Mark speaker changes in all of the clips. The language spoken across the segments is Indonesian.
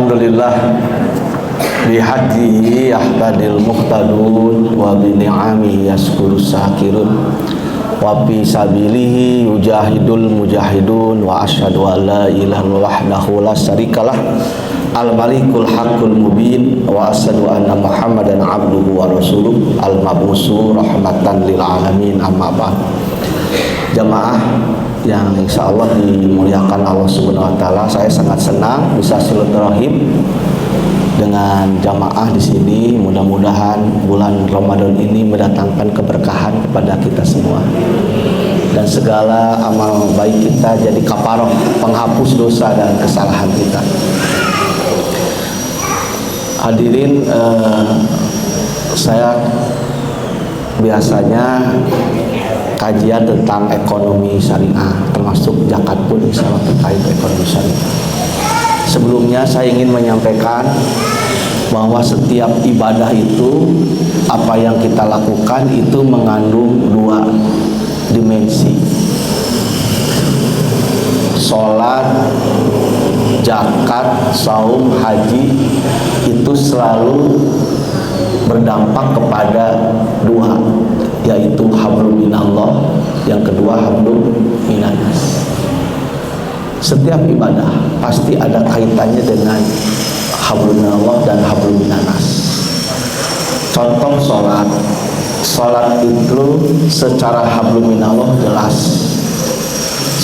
Speaker 1: Alhamdulillah bihadihi yahtadil muhtadun wa bi ni'amihi yaskurus sakirun wa bi sabilihi yujahidul mujahidun wa asyhadu an la ilaha illallah wahdahu la syarikalah al malikul haqqul mubin wa asyhadu anna muhammadan abduhu wa rasuluh al mabusu rahmatan lil alamin amma ba'd. Jamaah yang insya Allah dimuliakan Allah Subhanahu Wa Taala, saya sangat senang bisa silaturahim dengan jamaah di sini. Mudah-mudahan bulan Ramadan ini mendatangkan keberkahan kepada kita semua dan segala amal baik kita jadi kafaroh, penghapus dosa dan kesalahan kita. Hadirin, saya biasanya kajian tentang ekonomi syariah, termasuk zakat pun insya Allah terkait ekonomi syariah. Sebelumnya saya ingin menyampaikan bahwa setiap ibadah itu, apa yang kita lakukan itu mengandung dua dimensi. Sholat, zakat, saum, haji itu selalu berdampak kepada dua, yaitu hablum minallah, yang kedua hablum minanas. Setiap ibadah pasti ada kaitannya dengan hablum minallah dan hablum minanas. Contoh sholat, sholat itu secara hablum minallah jelas.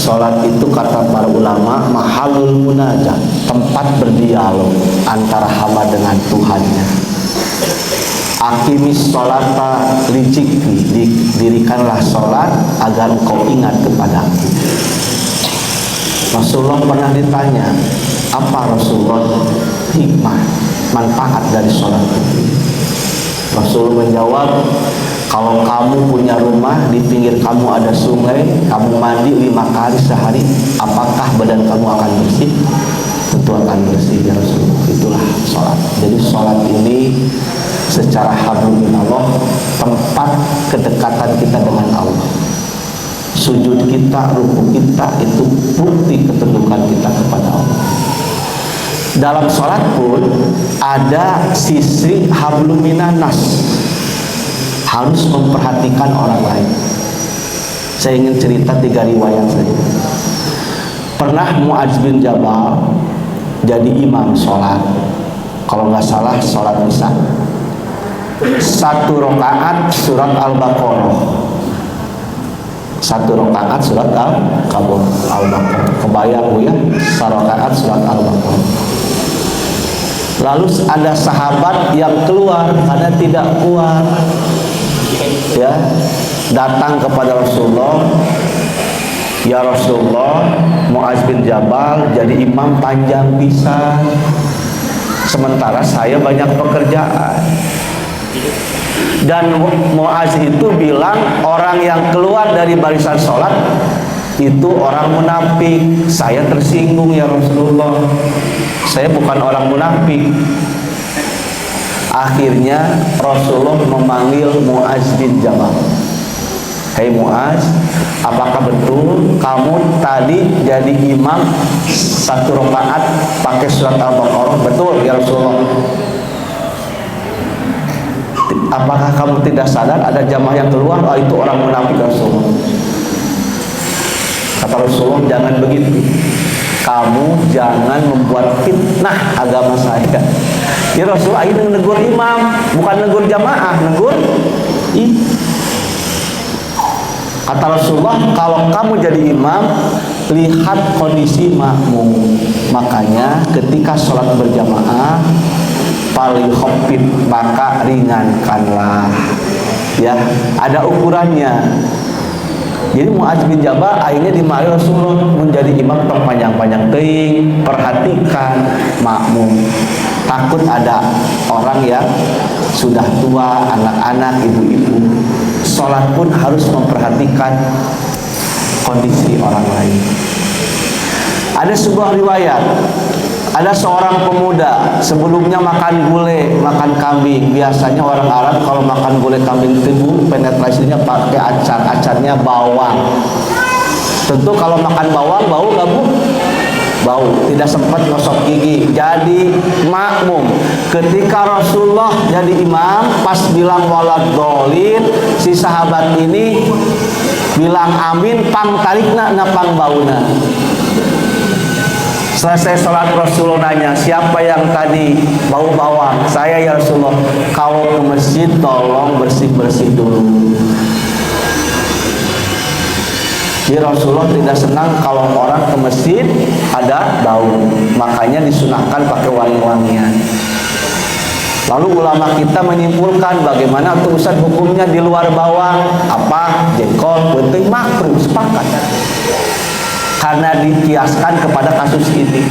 Speaker 1: Sholat itu kata para ulama mahalul munajat, tempat berdialog antara hamba dengan Tuhannya. Aqimis sholata lijikri, dirikanlah sholat agar engkau ingat kepadaku. Rasulullah pernah ditanya, apa Rasulullah hikmah, manfaat dari sholat itu? Rasulullah menjawab, kalau kamu punya rumah, di pinggir kamu ada sungai, kamu mandi 5 kali sehari, apakah badan kamu akan bersih? Tentu akan bersih ya Rasulullah. Itulah sholat. Jadi sholat ini secara hablum minallah, tempat kedekatan kita dengan Allah. Sujud kita, ruku kita itu bukti ketundukan kita kepada Allah. Dalam sholat pun ada sisi hablum minanas, harus memperhatikan orang lain. Saya ingin cerita 3 riwayat saja. Pernah Mu'adz bin Jabal jadi imam sholat, kalau nggak salah sholat isya, 1 rakaat surat Al-Baqarah, 1 rakaat surat Al-Baqarah. Kebayang bu ya, 1 rakaat surat Al-Baqarah. Lalu ada sahabat yang keluar karena tidak kuat, ya, datang kepada Rasulullah, ya Rasulullah, Mu'adz bin Jabal jadi imam panjang pisan, sementara saya banyak pekerjaan. Dan Mu'adz itu bilang orang yang keluar dari barisan sholat itu orang munafik. Saya tersinggung ya Rasulullah, saya bukan orang munafik. Akhirnya Rasulullah memanggil Mu'adz bin Jabal. Hei Mu'adz, apakah betul kamu tadi jadi imam 1 rakaat pakai surat Al-Baqarah? Betul ya Rasulullah. Apakah kamu tidak sadar ada jamaah yang keluar? Oh, itu orang munafik Rasulullah. Kata Rasulullah, jangan begitu. Kamu jangan membuat fitnah agama saya. Ya Rasulullah, ini negur imam, bukan negur jamaah, negur Kata Rasulullah, kalau kamu jadi imam, lihat kondisi makmum. Makanya ketika sholat berjamaah, palihofit, maka ringankanlah. Ya, ada ukurannya. Jadi Mu'adz bin Jabal akhirnya dimari Rasulullah menjadi imam tong panjang-panjang teuing, perhatikan makmum. Takut ada orang yang sudah tua, anak-anak, ibu-ibu. Sholat pun harus memperhatikan kondisi orang lain. Ada sebuah riwayat, ada seorang pemuda sebelumnya makan gulai, makan kambing. Biasanya orang Arab kalau makan gulai kambing itu penetrasinya pakai acar, acarnya bawang. Tentu kalau makan bawang bau nggak bu? bau, tidak sempat gosok gigi, jadi makmum. Ketika Rasulullah jadi imam, pas bilang waladhdallin, si sahabat ini bilang amin, pang tarikna napang bauna. Selesai sholat Rasulullah nanya, siapa yang tadi bau bawang? Saya ya Rasulullah. Kalau ke masjid tolong bersih-bersih dulu. Jadi Rasulullah tidak senang kalau orang ke masjid ada bau, makanya disunahkan pakai wangi-wangian. Lalu ulama kita menyimpulkan bagaimana tuh Ustaz hukumnya di luar bawang, apa jengkol, beuteung, makruh, sepakat. Karena dikiaskan kepada kasus ini.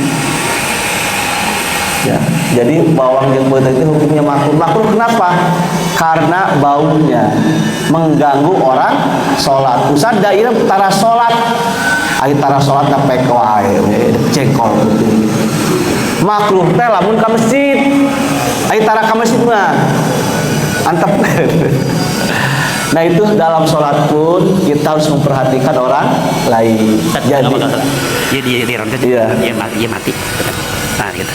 Speaker 1: Ya, jadi bawang jeung beuteung itu hukumnya makruh. Makruh kenapa? Karena baunya mengganggu orang sholat. Ustaz daerah tara sholat, ari tara sholat pek wae jengkol putih. Makruh teh lamun ka masjid. Ari tara ka masjid mah antep. Nah itu dalam sholat pun kita harus memperhatikan orang lain. Jadi dia mati. Nah gitu.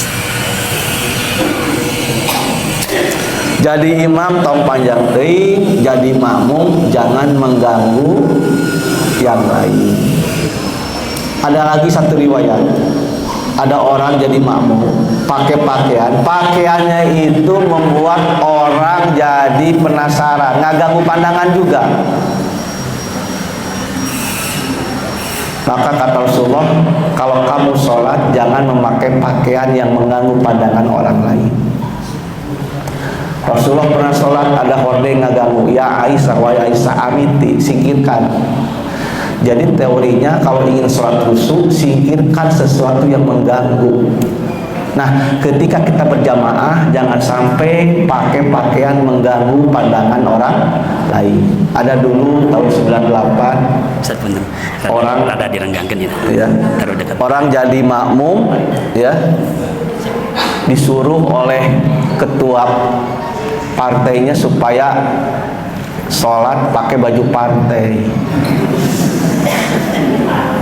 Speaker 1: Jadi imam tong panjang teuing, jadi makmum jangan mengganggu yang lain. Ada lagi satu riwayat. Ada orang jadi makmum pakai pakaiannya itu membuat orang jadi penasaran, ngaganggu pandangan juga. Maka kata Rasulullah, kalau kamu sholat jangan memakai pakaian yang mengganggu pandangan orang lain. Rasulullah pernah sholat ada hordeng ngaganggu, ya Aisyah wa Aisyah amiti, singkirkan. Jadi teorinya kalau ingin sholat khusyuk, singkirkan sesuatu yang mengganggu. Nah, ketika kita berjamaah jangan sampai pakai pakaian mengganggu pandangan orang lain. Ada dulu tahun 98 orang ada direnggangkan ya. Orang jadi makmum ya, disuruh oleh ketua partainya supaya sholat pakai baju partai.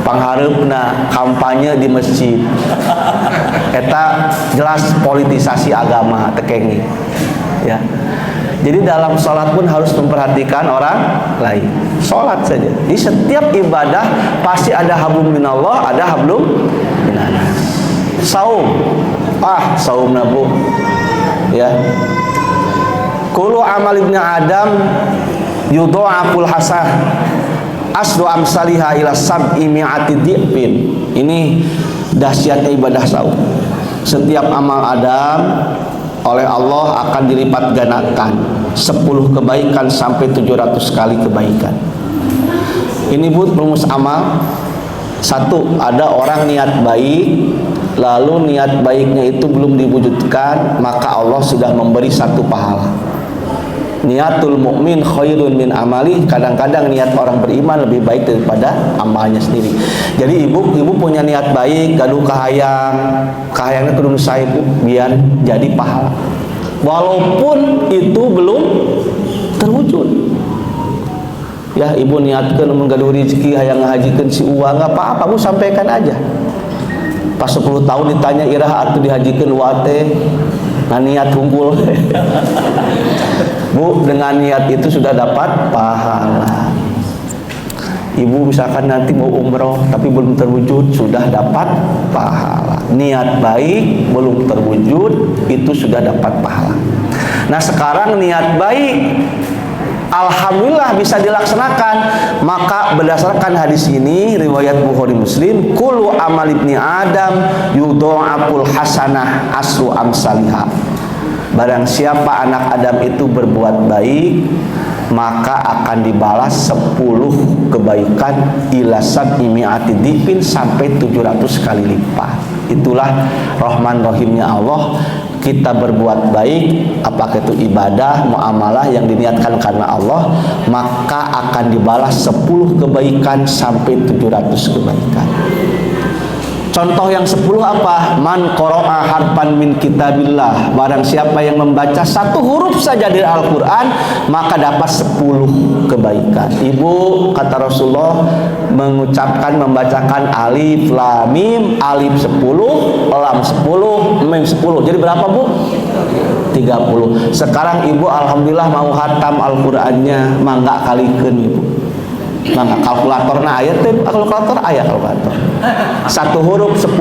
Speaker 1: Panghareupna kampanye di masjid. Eta jelas politisasi agama tekenging. Ya. Jadi dalam sholat pun harus memperhatikan orang lain. Sholat saja. Di setiap ibadah pasti ada hablum minallah, ada hablum minannas. Saum. Saum nabu. Ya. Kullu amal ibni Adam yudha'aful hasan aslu amsaliha ila sab'i mi'ati dhi'fin. Ini dahsyatnya ibadah saum. Setiap amal Adam oleh Allah akan dilipat gandakan 10 kebaikan sampai 700 kali kebaikan. Ini rumus amal. Satu, ada orang niat baik, lalu niat baiknya itu belum diwujudkan, maka Allah sudah memberi satu pahala. Niatul mukmin khairun min amali. Kadang-kadang niat orang beriman lebih baik daripada amalnya sendiri. Jadi ibu punya niat baik, gaduh kahayangnya kudu sae biar jadi pahala. Walaupun itu belum terwujud. Ya, ibu niatkeun mun gaduh rezeki hayang ngahajikeun si uang, enggak apa-apa, Bu sampaikan aja. Pas 10 tahun ditanya iraha atuh dihajikeun wa teh. Nah niat hunkul. Bu, dengan niat itu sudah dapat pahala. Ibu misalkan nanti mau umroh tapi belum terwujud, sudah dapat pahala. Niat baik belum terwujud, itu sudah dapat pahala. Nah sekarang niat baik alhamdulillah bisa dilaksanakan. Maka berdasarkan hadis ini riwayat Bukhari Muslim, kullu amal ibni Adam yudha'aful hasanah asru amsalihah. Barang siapa anak Adam itu berbuat baik, maka akan dibalas 10 kebaikan ila sab'i mi'ati dhifin, sampai 700 kali lipat. Itulah Rahman Rahimnya Allah. Kita berbuat baik, apakah itu ibadah, muamalah yang diniatkan karena Allah, maka akan dibalas 10 kebaikan sampai 700 kebaikan. Contoh yang 10 apa? Man qara'a harfan min kitabillah. Barang siapa yang membaca satu huruf saja dari Al-Quran, maka dapat 10 kebaikan. Ibu, kata Rasulullah, membacakan alif, lam, mim, alif 10, lam 10, mim 10. Jadi berapa, Bu? 30. Sekarang ibu alhamdulillah mau hatam Al-Qur'annya, mangga kalikeun ibu. Mangga kalkulatorna aya teh, kalkulator aya kalkulator. Satu huruf 10.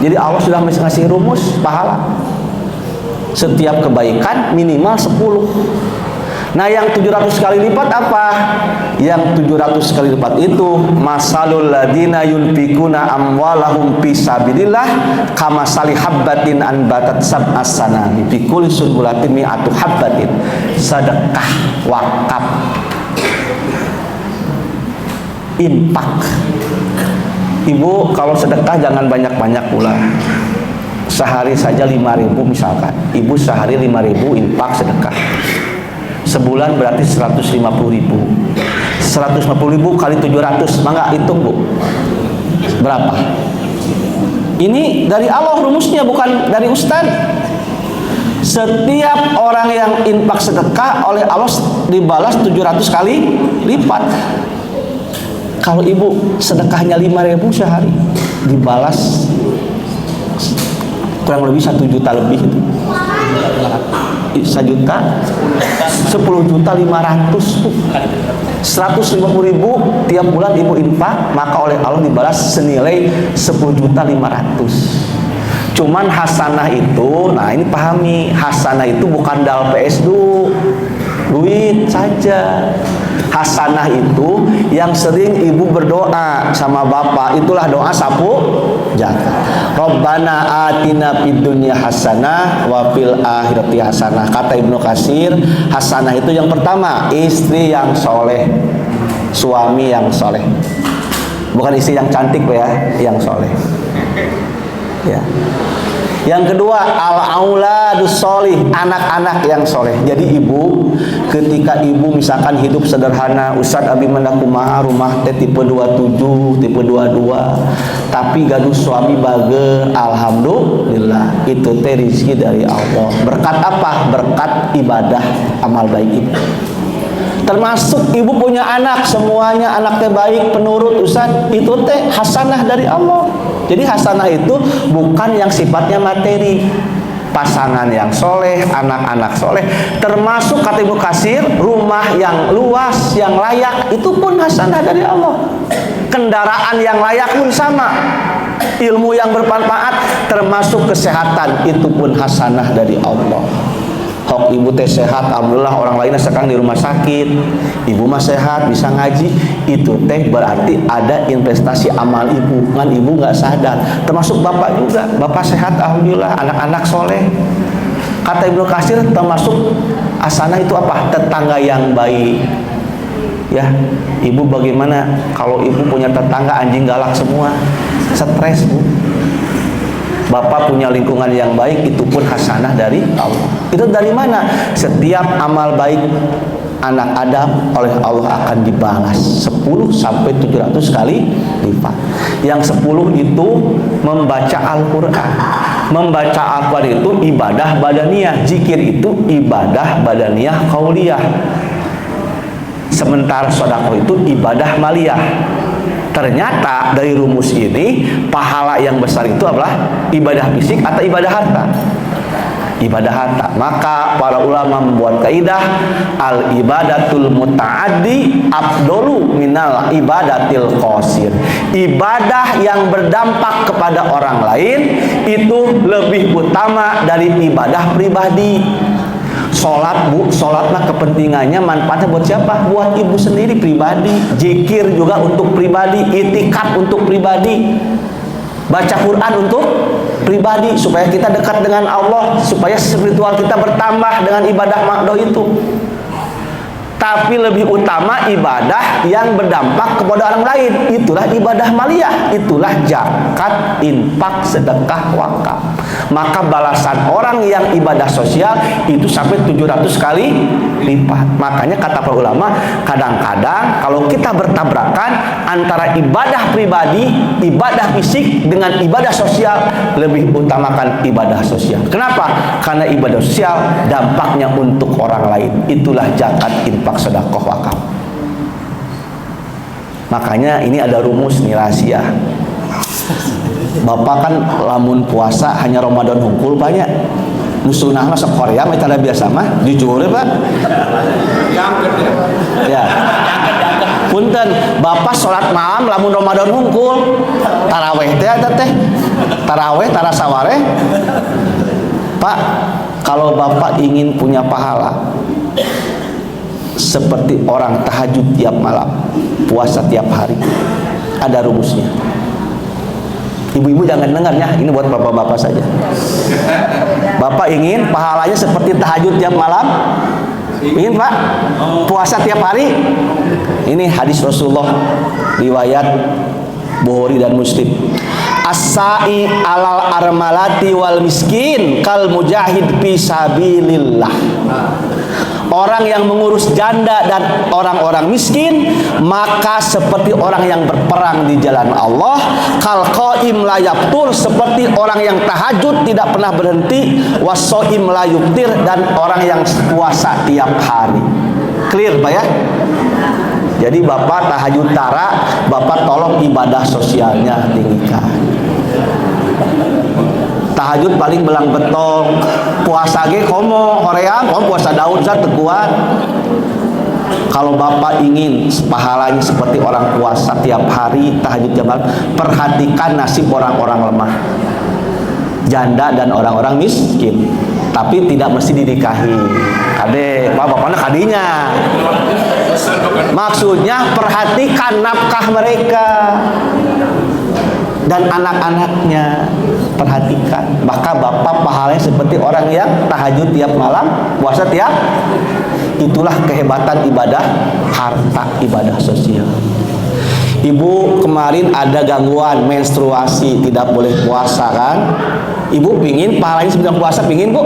Speaker 1: Jadi Allah sudah ngasih rumus pahala. Setiap kebaikan minimal 10. Nah, yang 700 kali lipat apa? Yang 700 kali lipat itu masalul ladina yunfikuna amwalahum fi sabilillah kamasali habbatin anbatat sab'as sanami fi kulli sunbulatin mi'atu habbatin. Sedekah wakaf, infak. Ibu kalau sedekah jangan banyak-banyak pula. Sehari saja 5.000 misalkan. Ibu sehari 5.000 infak sedekah. Sebulan berarti 150.000. 150.000 kali 700, mangga hitung, Bu. Berapa? Ini dari Allah rumusnya, bukan dari Ustaz. Setiap orang yang infak sedekah oleh Allah dibalas 700 kali lipat. Kalau ibu sedekahnya 5.000 sehari, dibalas kurang lebih 1 juta lebih itu. 1 juta 10.500.000, 150.000 tiap bulan ibu infak, maka oleh Allah dibalas senilai 10.500.000. Cuman hasanah itu, nah ini pahami, hasanah itu bukan dal PS duit saja. Hasanah itu yang sering ibu berdoa sama bapak, itulah doa sapu jagat. Rabbana atina fid dunya hasanah wa fil akhirati hasanah. Kata Ibnu Katsir, hasanah itu yang pertama istri yang soleh, suami yang soleh, bukan istri yang cantik ya, yang soleh ya. Yang kedua, al-auladus sholih, anak-anak yang soleh. Jadi ibu, ketika ibu misalkan hidup sederhana, Ustaz abi mendakumaha rumah teh tipe 27, tipe 22, tapi gaduh suami bage, alhamdulillah, itu teh rezeki dari Allah. Berkat apa? Berkat ibadah amal baik ibu. Termasuk ibu punya anak, semuanya anak teh baik, penurut Ustaz, itu teh hasanah dari Allah. Jadi hasanah itu bukan yang sifatnya materi. Pasangan yang soleh, anak-anak soleh, termasuk kata Ibnu Katsir, rumah yang luas, yang layak, itu pun hasanah dari Allah. Kendaraan yang layak pun sama. Ilmu yang bermanfaat, termasuk kesehatan, itu pun hasanah dari Allah. Hok ibu teh sehat, alhamdulillah, orang lainnya sekarang di rumah sakit, ibu mah sehat, bisa ngaji, itu teh berarti ada investasi amal ibu, kan ibu nggak sadar. Termasuk bapak juga, bapak sehat, alhamdulillah, anak-anak soleh. Kata Ibnu Katsir, termasuk hasanah itu apa? Tetangga yang baik. Ya, ibu bagaimana kalau ibu punya tetangga anjing galak semua, stres, Bu. Bapak punya lingkungan yang baik, itu pun hasanah dari Allah. Itu dari mana? Setiap amal baik anak Adam oleh Allah akan dibalas 10 sampai 700 kali lipat. Yang 10 itu membaca Al-Quran. Membaca Al-Quran itu ibadah badaniyah. Zikir itu ibadah badaniyah qauliyah. Sementara sedekah itu ibadah maliyah. Ternyata dari rumus ini pahala yang besar itu adalah ibadah fisik atau ibadah harta? Ibadah harta. Maka para ulama membuat kaidah al ibadatul muta'addi afdalu minal ibadatil qasir. Ibadah yang berdampak kepada orang lain itu lebih utama dari ibadah pribadi. Sholat, Bu, sholat mah kepentingannya, manfaatnya buat siapa? Buat ibu sendiri pribadi. Zikir juga untuk pribadi, itikaf untuk pribadi, baca Quran untuk pribadi, supaya kita dekat dengan Allah, supaya spiritual kita bertambah dengan ibadah makdo itu. Tapi lebih utama ibadah yang berdampak kepada orang lain, itulah ibadah maliyah, itulah zakat, infak, sedekah, wakaf. maka balasan orang yang ibadah sosial itu sampai 700 kali lipat. Makanya kata para ulama, kadang-kadang kalau kita bertabrakan antara ibadah pribadi, ibadah fisik dengan ibadah sosial, lebih utamakan ibadah sosial. Kenapa? Karena ibadah sosial dampaknya untuk orang lain. Itulah zakat, infak, sedekah, wakaf. Makanya ini ada rumus nih, rahasia. Bapak kan lamun puasa hanya Ramadan hungkul banyak. Nusunah mah sok Korea mah cara biasa mah jujur ya Pak. Ya. Punten, Bapak sholat malam lamun Ramadan hungkul. Taraweh teh ada teh. Taraweh tarasaware. Pak, kalau Bapak ingin punya pahala seperti orang tahajud tiap malam, puasa tiap hari, ada rumusnya. Ibu-ibu jangan dengar ya, ini buat bapak-bapak saja. Bapak ingin pahalanya seperti tahajud tiap malam? Ingin Pak? Puasa tiap hari? Ini hadis Rasulullah, riwayat Bukhari dan Muslim. As-sa'i alal armalati wal miskin kal mujahid fi sabilillah. Orang yang mengurus janda dan orang-orang miskin maka seperti orang yang berperang di jalan Allah. Kal qaim la yaftur, seperti orang yang tahajud tidak pernah berhenti. Wasoim la yuftir, dan orang yang puasa tiap hari. Clear Pak ya? Jadi Bapak tahajud tara, Bapak tolong ibadah sosialnya tinggikan. Tahajud paling belang betong, puasa ge komo horeang, komo puasa daun zat kuat. Kalau Bapak ingin pahalanya seperti orang puasa tiap hari tahajud jam malam, perhatikan nasib orang-orang lemah, janda dan orang-orang miskin. Tapi tidak mesti dinikahi. Kade, bapaknya kadinya. Maksudnya perhatikan nafkah mereka dan anak-anaknya, perhatikan. Maka Bapak pahalanya seperti orang yang tahajud tiap malam, puasa tiap. Itulah kehebatan ibadah harta, ibadah sosial. Ibu kemarin ada gangguan menstruasi, tidak boleh puasa kan? Ibu pingin pahalanya seperti puasa, pingin Bu?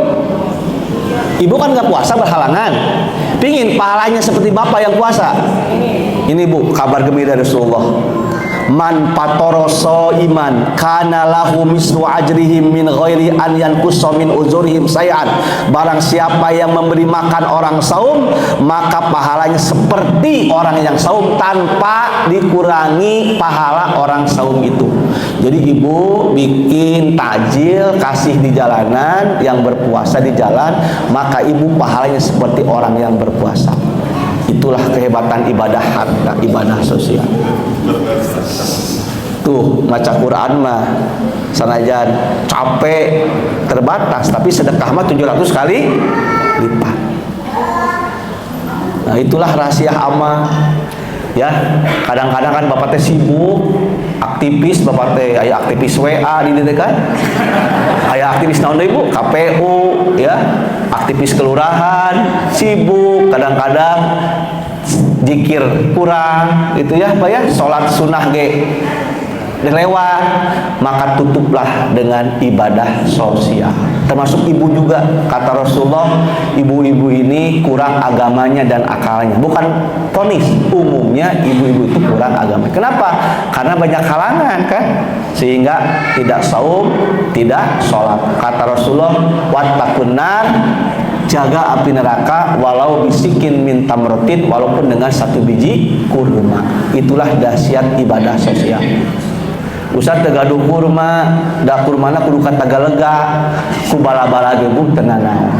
Speaker 1: Ibu kan nggak puasa berhalangan, pingin pahalanya seperti Bapak yang puasa. Ini Bu, kabar gembira Rasulullah. Man patoroso iman kana lahu mislu ajrihim min ghairi an yanqusa min uzurihim say'an. Barang siapa yang memberi makan orang saum, maka pahalanya seperti orang yang saum tanpa dikurangi pahala orang saum itu. Jadi ibu bikin takjil kasih di jalanan, yang berpuasa di jalan, maka ibu pahalanya seperti orang yang berpuasa. Itulah kehebatan ibadah harta, ibadah sosial. Tuh baca Quran mah sanajan capek terbatas, tapi sedekah mah 700 kali lipat. Nah itulah rahasia amal. Ya, kadang-kadang kan Bapak teh sibuk, aktivis, Bapak teh aya aktivis WA di dieu kan. Aya aktivis naon deui Bu? KPU, ya. Aktivis kelurahan, sibuk, kadang-kadang zikir kurang gitu ya, Pak ya. Salat sunah ge lewat, maka tutuplah dengan ibadah sosial. Termasuk ibu juga, kata Rasulullah, ibu-ibu ini kurang agamanya dan akalnya. Bukan ponis, umumnya ibu-ibu itu kurang agama. Kenapa? Karena banyak halangan kan, sehingga tidak saum, tidak sholat. Kata Rasulullah, wattaqun nar, jaga api neraka walau bisikin min tamrotin, walaupun dengan satu biji kurma. Itulah dahsyat ibadah sosial. Ustaz tegaduh kurma, da kurmana kudu kataga-lega, ku bala-bala ge Bu teu naon.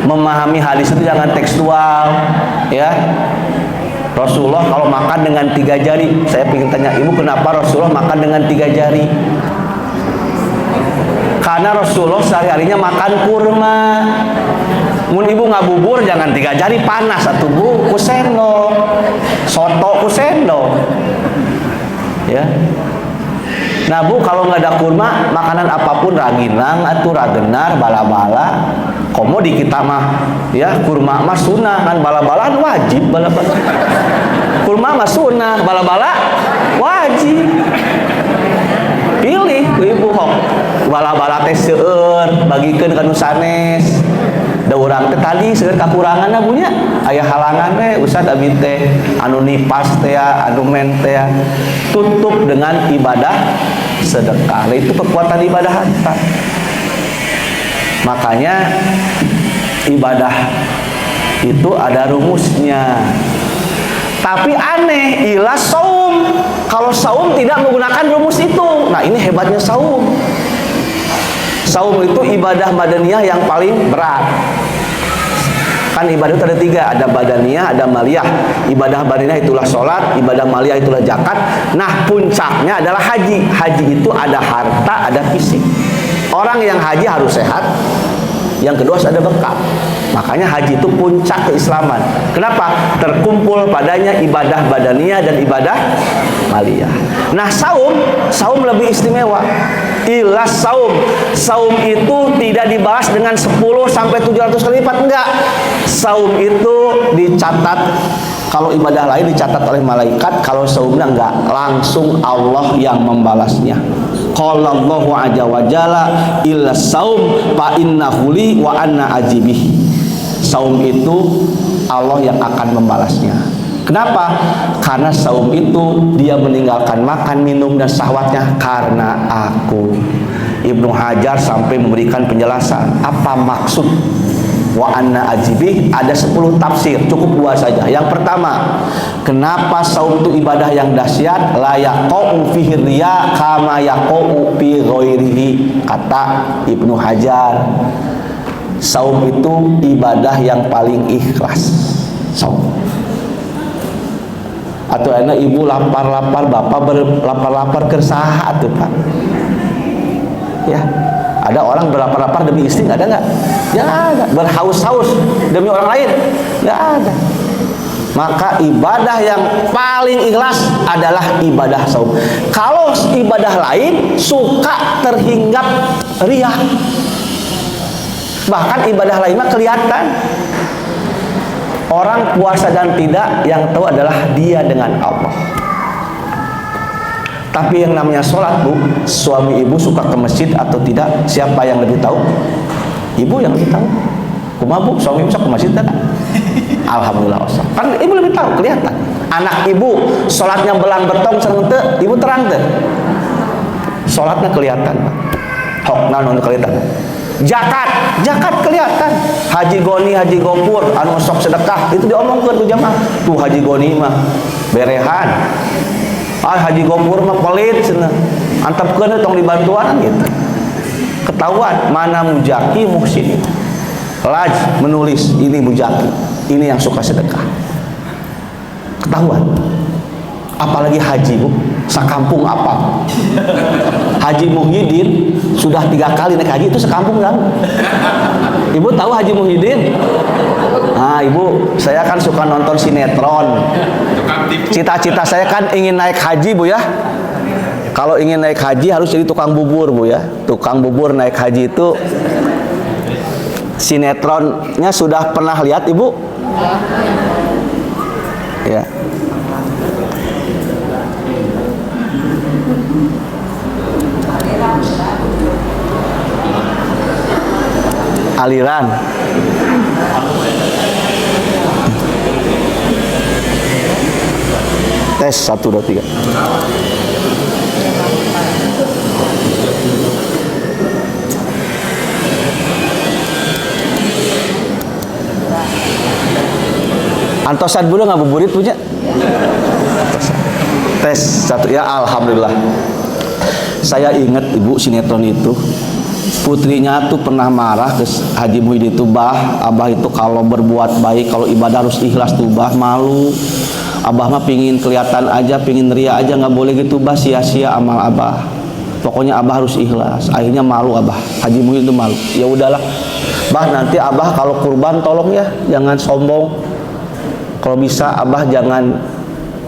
Speaker 1: Memahami hadis itu jangan tekstual, ya. Rasulullah kalau makan dengan 3 jari, saya ingin tanya ibu, kenapa Rasulullah makan dengan 3 jari? Karena Rasulullah sehari-harinya makan kurma. Mun ibu ngabubur jangan 3 jari, panas atuh Bu, ku sendok. Soto ku sendok. Ya. Nah Bu, kalau nggak ada kurma, makanan apapun raginang atau ragenar, bala-bala, komo di kita mah, ya kurma mah sunnah kan, bala-bala wajib, bala-bala. Kurma mah sunnah, bala-bala wajib. Pilih ibu kok. bala-bala teh seueur bagikeun ka nu sanes. Da urang teh tadi seueur kakuranganna punya aya halangan teh Ustaz abi teh anu nipas teh anu men teh tutup dengan ibadah sedekah. Itu kekuatan ibadah harta. Makanya ibadah itu ada rumusnya. Tapi aneh ila saum. Kalau saum tidak menggunakan rumus itu. Nah, ini hebatnya saum. Saum itu ibadah badaniyah yang paling berat. Kan ibadah itu ada 3, ada badaniyah, ada maliyah. Ibadah badaniyah itulah sholat, ibadah maliyah itulah zakat. Nah, puncaknya adalah haji. Haji itu ada harta, ada fisik. Orang yang haji harus sehat. Yang kedua ada bekal. Makanya haji itu puncak keislaman. Kenapa? Terkumpul padanya ibadah badaniyah dan ibadah maliyah. Nah, saum lebih istimewa. Ilas saum. Saum itu tidak dibalas dengan 10 sampai 700 kali lipat, enggak. Saum itu dicatat, kalau ibadah lain dicatat oleh malaikat, kalau saumnya enggak, langsung Allah yang membalasnya. Qala Allahu azza wa jalla illa saum fa innahu li wa anna ajibih. Saum itu Allah yang akan membalasnya. Kenapa? Karena saum itu dia meninggalkan makan, minum dan syahwatnya karena aku. Ibnu Hajar sampai memberikan penjelasan apa maksud wa anna ajibih. Ada 10 tafsir, cukup 2 saja. Yang pertama, kenapa saum itu ibadah yang dahsyat? La yaqau fihi riya kama yaqau fi ghairihi. Kata Ibnu Hajar, saum itu ibadah yang paling ikhlas. Saum. Atau anak ibu lapar-lapar, bapak berlapar-lapar kersaha atuh Pak. Ya. Ada orang berlapar-lapar demi istri, ada nggak? Ya ada. Berhaus-haus demi orang lain, nggak ada. Maka ibadah yang paling ikhlas adalah ibadah saum. Kalau ibadah lain suka terhinggap riya. Bahkan ibadah lain mah kelihatan. Orang puasa dan tidak, yang tahu adalah dia dengan Allah. Tapi yang namanya sholat, Bu, suami ibu suka ke masjid atau tidak, siapa yang lebih tahu? Ibu yang lebih tahu. Kumaha Bu, suami ibu suka ke masjid tak? Alhamdulillah. Kan ibu lebih tahu, kelihatan. Anak ibu sholatnya belang betong sareng teu, ibu terang teu. Sholatnya kelihatan. Hok naon kelihatan. Zakat kelihatan. Haji Goni, Haji Gopur anu sok sedekah itu diomongkeun ku jamaah. Tuh Haji Goni mah berehan. Haji Gopur mah pelit cenah. Antepkeun tong dibantuan gitu. Ketahuan mana mujaki muhsin. Laj menulis ini mujaki, ini yang suka sedekah. Ketahuan. Apalagi haji, Bu, sakampung apa? Haji Muhyiddin sudah 3 kali naik haji, itu sekampung kan? Ibu tahu Haji Muhyiddin? Nah, Ibu, saya kan suka nonton sinetron. Cita-cita saya kan ingin naik haji, Bu ya. Kalau ingin naik haji harus jadi tukang bubur, Bu ya. Tukang bubur naik haji itu sinetronnya sudah pernah lihat, Ibu? Ya. Aliran. Tes 1 2 3. Antosan dulu ngabuburit punya. Tes 1 ya, alhamdulillah. Saya ingat Ibu sinetron itu. Putrinya tuh pernah marah ke Haji Muhyiddin itu, Abah itu kalau berbuat baik, kalau ibadah harus ikhlas tuh malu. Abah mah pingin kelihatan aja, pingin ria aja, nggak boleh gitu sia-sia amal Abah. Pokoknya Abah harus ikhlas. Akhirnya malu Abah. Haji Muhyiddin itu malu. Ya udahlah, nanti Abah kalau kurban tolong ya, jangan sombong. Kalau bisa Abah jangan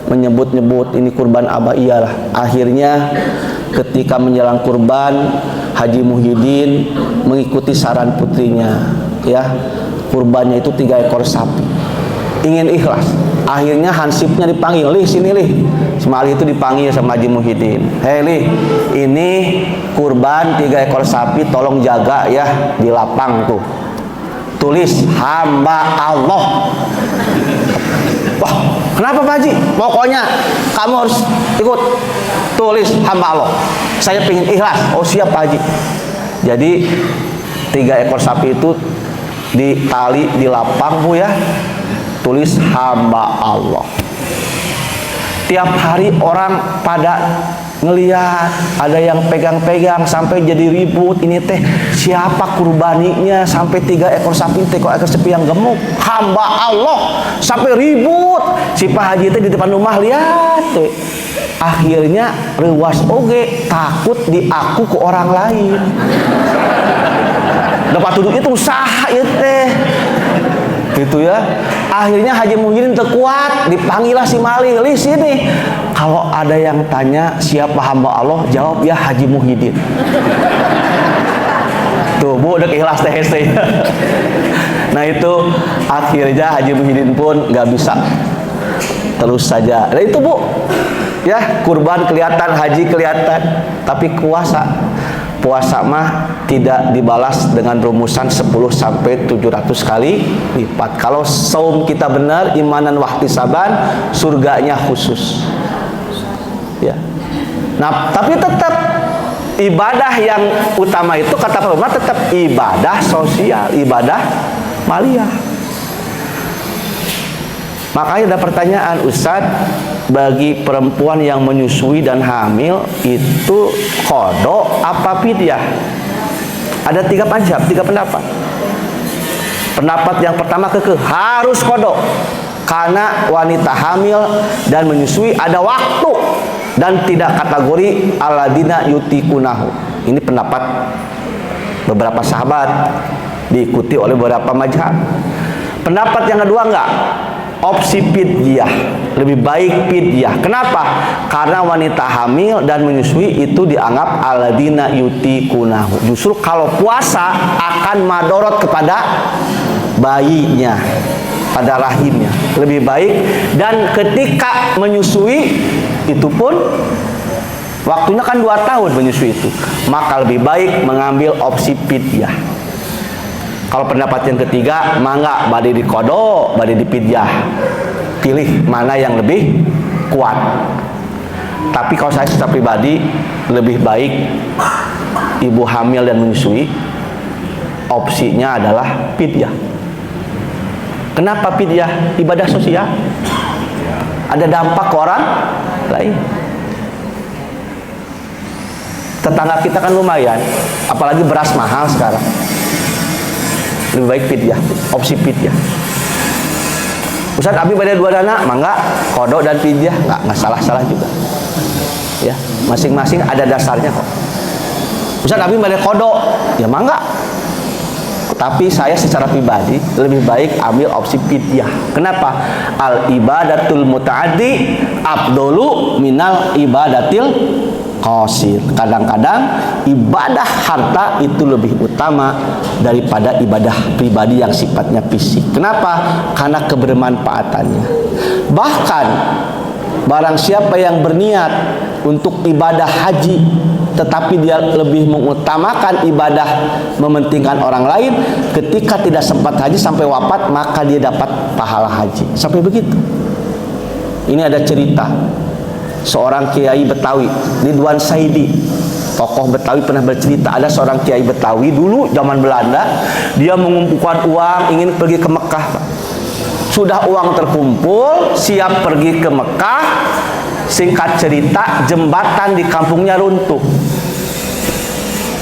Speaker 1: menyebut-nyebut ini kurban Abah. Iyalah. Akhirnya ketika menjelang kurban, Haji Muhyiddin mengikuti saran putrinya, ya, kurbannya itu 3 ekor sapi. Ingin ikhlas. Akhirnya hansipnya dipanggil, Lih sini Lih. Semali itu dipanggil sama Haji Muhyiddin. Hei Lih, ini kurban 3 ekor sapi, tolong jaga ya di lapang tuh. Tulis hamba Allah. Wah, kenapa Pak Haji? Pokoknya kamu harus ikut. Tulis hamba Allah. Saya pengen ikhlas. Oh siap Pak Haji. Jadi 3 ekor sapi itu ditali di lapang Bu ya. Tulis hamba Allah. Tiap hari orang pada ngelihat, ada yang pegang-pegang sampai jadi ribut. Ini teh siapa kurbaninya sampai 3 ekor sapi, 3 ekor sapi yang gemuk, hamba Allah, sampai ribut. Si Pak Haji teh di depan rumah lihat teh. Akhirnya rewas oge, takut diaku ke orang lain. Dapat duduk itu usaha ya teh. Gitu ya. Akhirnya Haji Muhyiddin terkuat, dipanggillah si Mali, Lih sini. Kalau ada yang tanya siapa hamba Allah, jawab ya Haji Muhyiddin. Tuh Bu, udah ikhlas teh. Nah itu akhirnya Haji Muhyiddin pun nggak bisa terus saja. Nah itu Bu, ya kurban kelihatan, haji kelihatan, tapi puasa mah tidak dibalas dengan rumusan 10 sampai 700 kali lipat. Kalau saum kita benar, imanan wahtisaban, surganya khusus. Ya. Nah, tapi tetap ibadah yang utama itu kata ulama tetap ibadah sosial, ibadah maliyah. Makanya ada pertanyaan, Ustadz, bagi perempuan yang menyusui dan hamil itu qada apa fidyah? Ada 3 mazhab, 3 pendapat. Pendapat yang pertama harus qada, karena wanita hamil dan menyusui ada waktu dan tidak kategori aladina yutikunahu. Ini pendapat beberapa sahabat, diikuti oleh beberapa mazhab. Pendapat yang kedua enggak, opsi fidyah, lebih baik fidyah. Kenapa? Karena wanita hamil dan menyusui itu dianggap aladina yutikunahu. Justru kalau puasa akan madorot kepada bayinya, pada rahimnya. Lebih baik, dan ketika menyusui itu pun waktunya kan 2 tahun menyusui itu, maka lebih baik mengambil opsi fidyah. Kalau pendapat yang ketiga, mangga bade di qada, bade di fidyah. Pilih mana yang lebih kuat. Tapi kalau saya secara pribadi lebih baik ibu hamil dan menyusui, opsinya adalah fidyah. Kenapa fidyah? Ibadah sosial. Ada dampak ke orang lain. Tetangga kita kan lumayan, apalagi beras mahal sekarang. Lebih baik fidyah, opsi fidyah. Ustaz, abi pada 2 dana, mangga qada dan fidyah, nggak salah-salah juga. Ya, masing-masing ada dasarnya kok. Ustaz, abi pada qada, ya mangga. Tapi saya secara pribadi lebih baik ambil opsi fidyah. Kenapa? Al ibadatul muta'addi afdalu minal ibadatil qasir. Kadang-kadang ibadah harta itu lebih utama daripada ibadah pribadi yang sifatnya fisik. Kenapa? Karena kebermanfaatannya. Bahkan barang siapa yang berniat untuk ibadah haji tetapi dia lebih mengutamakan ibadah mementingkan orang lain, ketika tidak sempat haji sampai wafat maka dia dapat pahala haji. Sampai begitu. Ini ada cerita seorang kiai Betawi, Ridwan Saidi, tokoh Betawi, pernah bercerita ada seorang kiai Betawi dulu zaman Belanda, dia mengumpulkan uang ingin pergi ke Mekah. Sudah uang terkumpul, siap pergi ke Mekah. Singkat cerita, jembatan di kampungnya runtuh.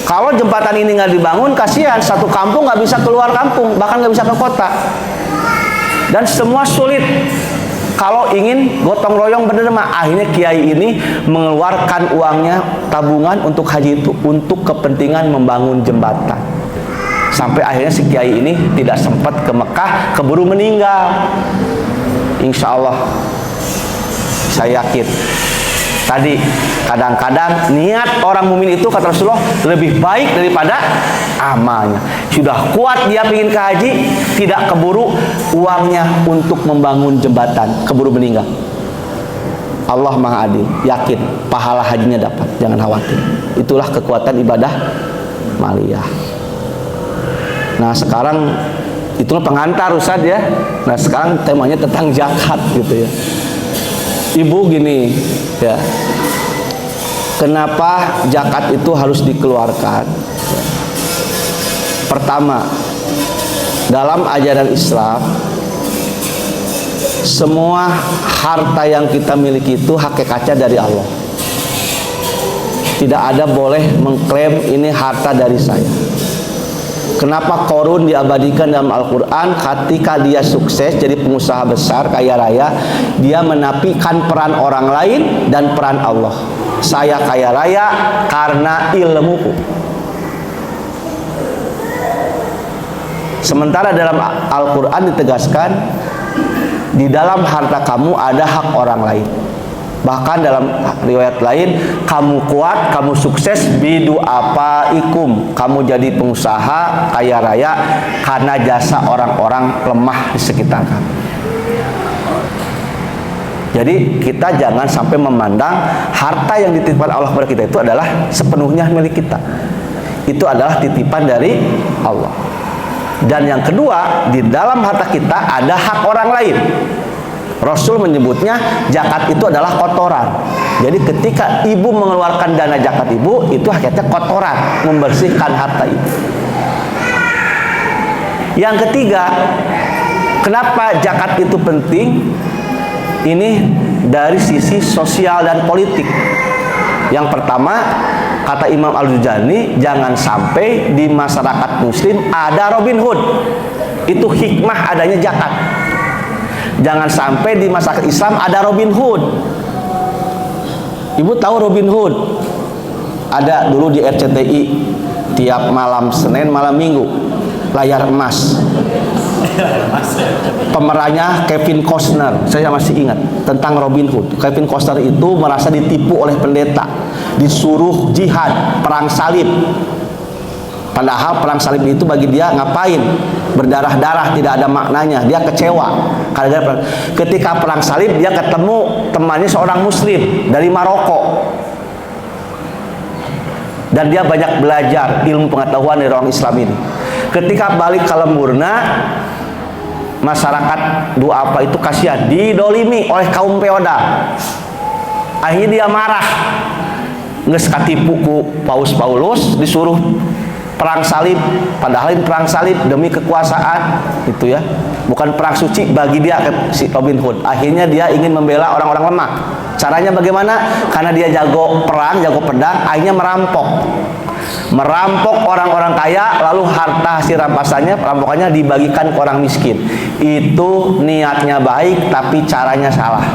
Speaker 1: Kalau jembatan ini nggak dibangun, kasihan satu kampung nggak bisa keluar kampung, bahkan nggak bisa ke kota. Dan semua sulit kalau ingin gotong royong berderma. Akhirnya kiai ini mengeluarkan uangnya tabungan untuk haji itu untuk kepentingan membangun jembatan. Sampai akhirnya si kiai ini tidak sempat ke Mekah, keburu meninggal. Insya Allah saya yakin Tadi kadang-kadang niat orang mukmin itu kata Rasulullah lebih baik daripada amalnya. Sudah kuat dia ingin ke haji, tidak keburu uangnya untuk membangun jembatan, keburu meninggal. Allah Maha Adil, yakin pahala hajinya dapat, jangan khawatir. Itulah kekuatan ibadah maliyah. Nah sekarang itulah pengantar Ustaz ya. Nah sekarang temanya tentang zakat gitu ya. Ibu gini ya, kenapa zakat itu harus dikeluarkan? Pertama, dalam ajaran Islam semua harta yang kita miliki itu hakikatnya dari Allah. Tidak ada boleh mengklaim ini harta dari saya. Kenapa Qarun diabadikan dalam Al-Quran? Ketika dia sukses jadi pengusaha besar, kaya raya, dia menafikan peran orang lain dan peran Allah. Saya kaya raya karena ilmuku. Sementara dalam Al-Quran ditegaskan, di dalam harta kamu ada hak orang lain. Bahkan dalam riwayat lain, kamu kuat, kamu sukses bidu apaikum, kamu jadi pengusaha kaya raya karena jasa orang-orang lemah di sekitar kamu. Jadi kita jangan sampai memandang harta yang dititipkan Allah kepada kita itu adalah sepenuhnya milik kita. Itu adalah titipan dari Allah. Dan yang kedua, di dalam harta kita ada hak orang lain. Rasul menyebutnya zakat itu adalah kotoran. Jadi ketika ibu mengeluarkan dana zakat ibu, itu hakikatnya kotoran, membersihkan harta ibu. Yang ketiga, kenapa zakat itu penting? Ini dari sisi sosial dan politik. Yang pertama, kata Imam Al-Juzani, jangan sampai di masyarakat muslim ada Robin Hood. Itu hikmah adanya zakat. Jangan sampai di masyarakat Islam ada Robin Hood. Ibu tahu Robin Hood? Ada dulu di RCTI tiap malam Senin, malam Minggu, layar emas. Pemerannya Kevin Costner, saya masih ingat tentang Robin Hood. Kevin Costner itu merasa ditipu oleh pendeta, disuruh jihad, perang salib. Padahal perang salib itu bagi dia ngapain? Berdarah-darah, tidak ada maknanya. Dia kecewa. Ketika perang salib dia ketemu temannya seorang muslim dari Maroko. Dan dia banyak belajar ilmu pengetahuan dari orang Islam ini. Ketika balik ke lemburna, masyarakat Duafa itu kasihan, didolimi oleh kaum feodal. Akhirnya dia marah. Geus katipu ku Paus Paulus, disuruh perang salib, padahal ini perang salib demi kekuasaan, itu ya, bukan perang suci bagi dia, si Robin Hood. Akhirnya dia ingin membela orang-orang lemah. Caranya bagaimana? Karena dia jago perang, jago pedang, akhirnya merampok orang-orang kaya, lalu harta hasil rampasannya, perampokannya dibagikan ke orang miskin. Itu niatnya baik, tapi caranya salah.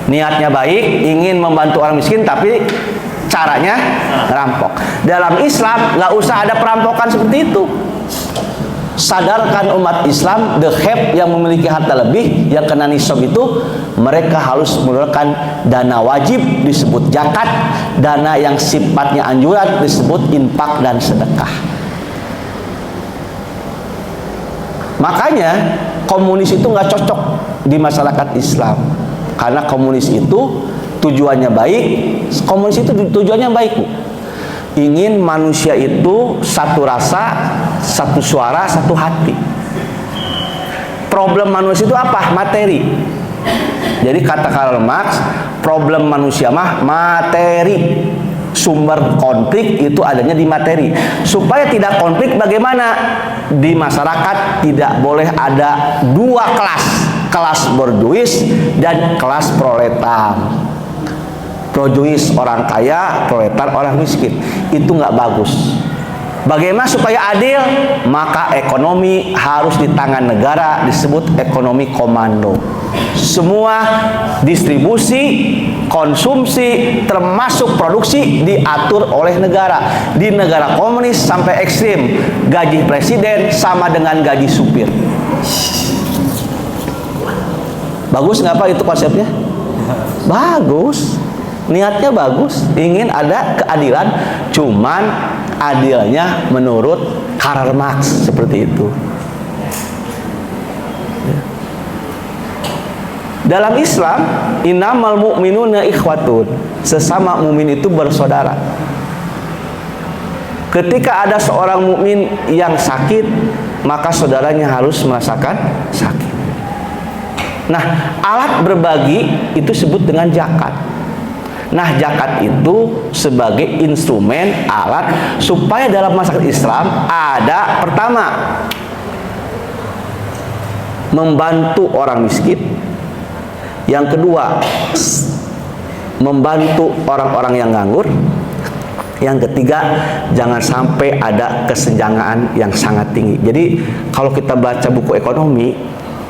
Speaker 1: Niatnya baik, ingin membantu orang miskin, tapi caranya rampok. Dalam Islam nggak usah ada perampokan seperti itu. Sadarkan umat Islam, the have yang memiliki harta lebih, yang kena nisab itu, mereka harus mengeluarkan dana wajib disebut zakat, dana yang sifatnya anjuran disebut infak dan sedekah. Makanya komunis itu nggak cocok di masyarakat Islam, karena komunis itu tujuannya baik. Komunis itu tujuannya baik, Bu. Ingin manusia itu satu rasa, satu suara, satu hati. Problem manusia itu apa? Materi. Jadi kata Karl Marx, problem manusia mah materi. Sumber konflik itu adanya di materi. Supaya tidak konflik, bagaimana? Di masyarakat tidak boleh ada dua kelas, kelas borjuis dan kelas proletar. Borjuis orang kaya, proletar orang miskin. Itu nggak bagus. Bagaimana supaya adil? Maka ekonomi harus di tangan negara, disebut ekonomi komando. Semua distribusi, konsumsi, termasuk produksi diatur oleh negara. Di negara komunis sampai ekstrim, gaji presiden sama dengan gaji supir. Bagus nggak Pak itu konsepnya? Bagus. Niatnya bagus, ingin ada keadilan, cuman adilnya menurut Karl Marx seperti itu. Dalam Islam, innamal mu'minuna ikhwatun, sesama mukmin itu bersaudara. Ketika ada seorang mukmin yang sakit, maka saudaranya harus merasakan sakit. Nah, alat berbagi itu disebut dengan zakat. Nah, zakat itu sebagai instrumen alat supaya dalam masyarakat Islam ada, pertama, membantu orang miskin. Yang kedua, membantu orang-orang yang nganggur. Yang ketiga, jangan sampai ada kesenjangan yang sangat tinggi. Jadi kalau kita baca buku ekonomi,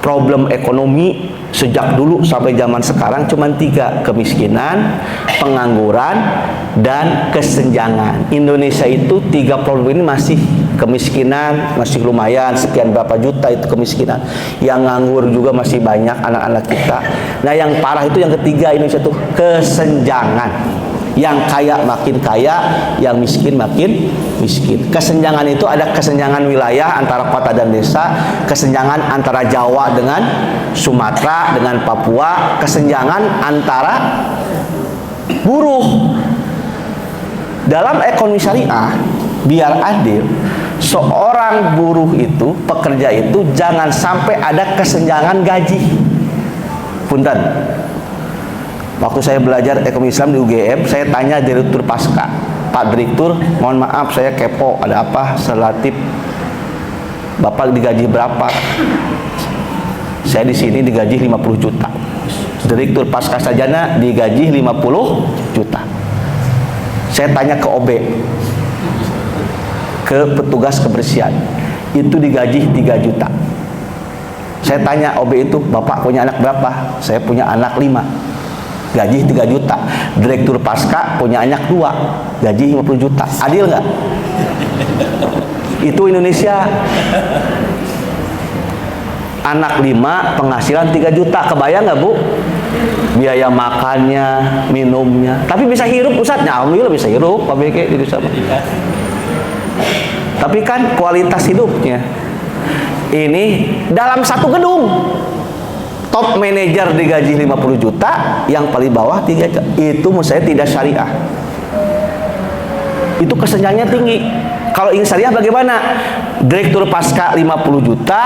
Speaker 1: problem ekonomi sejak dulu sampai zaman sekarang cuma 3: kemiskinan, pengangguran, dan kesenjangan. Indonesia itu 3 problem ini masih kemiskinan, masih lumayan, sekian berapa juta itu kemiskinan. Yang nganggur juga masih banyak anak-anak kita. Nah, yang parah itu yang ketiga Indonesia itu kesenjangan. Yang kaya makin kaya, yang miskin makin miskin. Kesenjangan itu ada kesenjangan wilayah antara kota dan desa, kesenjangan antara Jawa dengan Sumatera dengan Papua, kesenjangan antara buruh. Dalam ekonomi syariah, biar adil, seorang buruh itu, pekerja itu jangan sampai ada kesenjangan gaji. Punten. Waktu saya belajar ekonomi Islam di UGM, saya tanya Direktur Pasca, Pak Direktur, mohon maaf saya kepo, ada apa relatif Bapak digaji berapa? Saya di sini digaji 50 juta. Direktur Pasca Sarjana digaji 50 juta. Saya tanya ke OB, ke petugas kebersihan, itu digaji 3 juta. Saya tanya OB itu, Bapak punya anak berapa? Saya punya anak 5. Gaji 3 juta. Direktur Pasca punya anak 2, gaji 50 juta. Adil nggak? Itu Indonesia. Anak 5, penghasilan 3 juta. Kebayang nggak, Bu? Biaya makannya, minumnya. Tapi bisa hirup, Ustaz. Alhamdulillah bisa hirup, Pak BK itu sama. Tapi kan kualitas hidupnya. Ini dalam satu gedung. Top manajer digaji 50 juta, yang paling bawah 3 juta. Itu menurut saya tidak syariah. Itu kesenjangannya tinggi. Kalau ingin syariah bagaimana? Direktur Pasca 50 juta,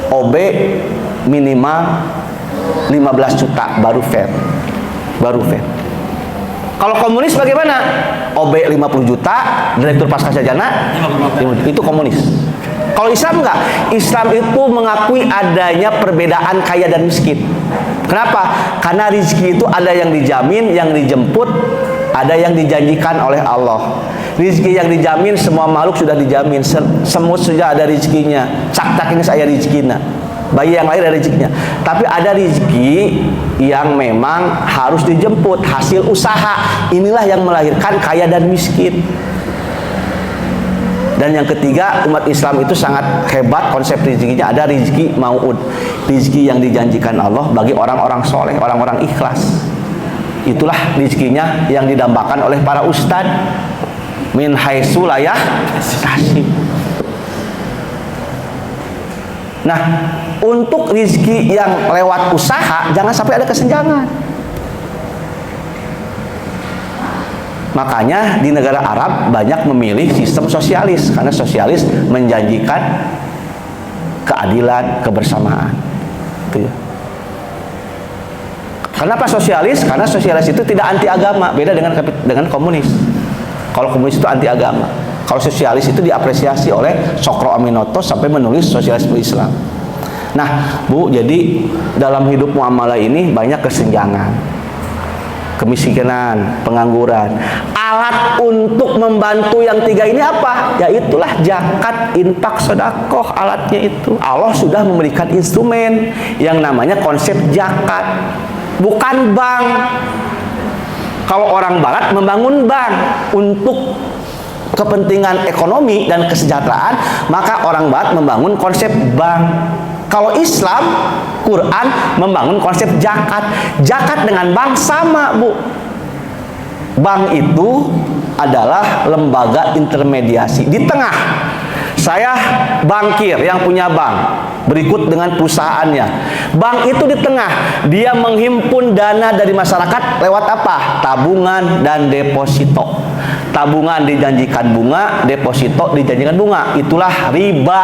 Speaker 1: OB minimal 15 juta, baru fair. Baru fair. Kalau komunis bagaimana? OB 50 juta, Direktur Pasca Sarjana 50 juta. Itu komunis. Kalau Islam enggak, Islam itu mengakui adanya perbedaan kaya dan miskin. Kenapa? Karena rezeki itu ada yang dijamin, yang dijemput, ada yang dijanjikan oleh Allah. Rezeki yang dijamin semua makhluk sudah dijamin. Semut sudah ada rezekinya. Cak-cak ini saya rezekinya. Bayi yang lahir ada rezekinya. Tapi ada rezeki yang memang harus dijemput, hasil usaha. Inilah yang melahirkan kaya dan miskin. Dan yang ketiga, umat Islam itu sangat hebat konsep rezekinya, ada rezeki mau'ud, rezeki yang dijanjikan Allah bagi orang-orang soleh, orang-orang ikhlas. Itulah rezekinya yang didambakan oleh para ustad, min haitsu la yahtasib. Nah, untuk rezeki yang lewat usaha jangan sampai ada kesenjangan. Makanya di negara Arab banyak memilih sistem sosialis, karena sosialis menjanjikan keadilan, kebersamaan. Gitu ya. Kenapa sosialis? Karena sosialis itu tidak anti agama, beda dengan komunis. Kalau komunis itu anti agama. Kalau sosialis itu diapresiasi oleh Sokro Aminoto sampai menulis sosialisme Islam. Nah, Bu, jadi dalam hidup muamalah ini banyak kesenjangan. Kemiskinan, pengangguran. Alat untuk membantu yang 3 ini apa? Ya itulah zakat, infak, sedekah, alatnya itu. Allah sudah memberikan instrumen yang namanya konsep zakat. Bukan bank. Kalau orang barat membangun bank untuk kepentingan ekonomi dan kesejahteraan, maka orang barat membangun konsep bank. Kalau Islam Quran membangun konsep zakat. Zakat dengan bank sama, Bu. Bank itu adalah lembaga intermediasi di tengah. Saya bankir yang punya bank, berikut dengan perusahaannya. Bank itu di tengah, dia menghimpun dana dari masyarakat lewat apa? Tabungan dan deposito. Tabungan dijanjikan bunga, deposito dijanjikan bunga. Itulah riba.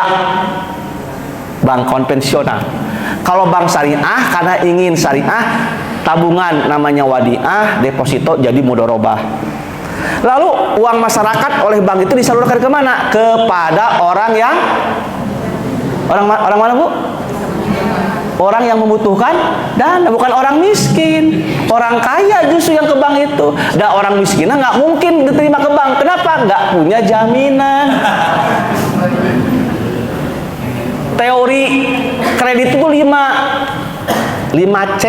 Speaker 1: Bank konvensional. Kalau bank syariah, karena ingin syariah, tabungan namanya wadiah, deposito jadi mudharabah. Lalu uang masyarakat oleh bank itu disalurkan kemana? Kepada orang yang orang mana, Bu? Orang yang membutuhkan dana, bukan orang miskin. Orang kaya justru yang ke bank itu. Dan orang miskin nggak mungkin diterima ke bank. Kenapa? Nggak punya jaminan. Teori kredit itu 5C.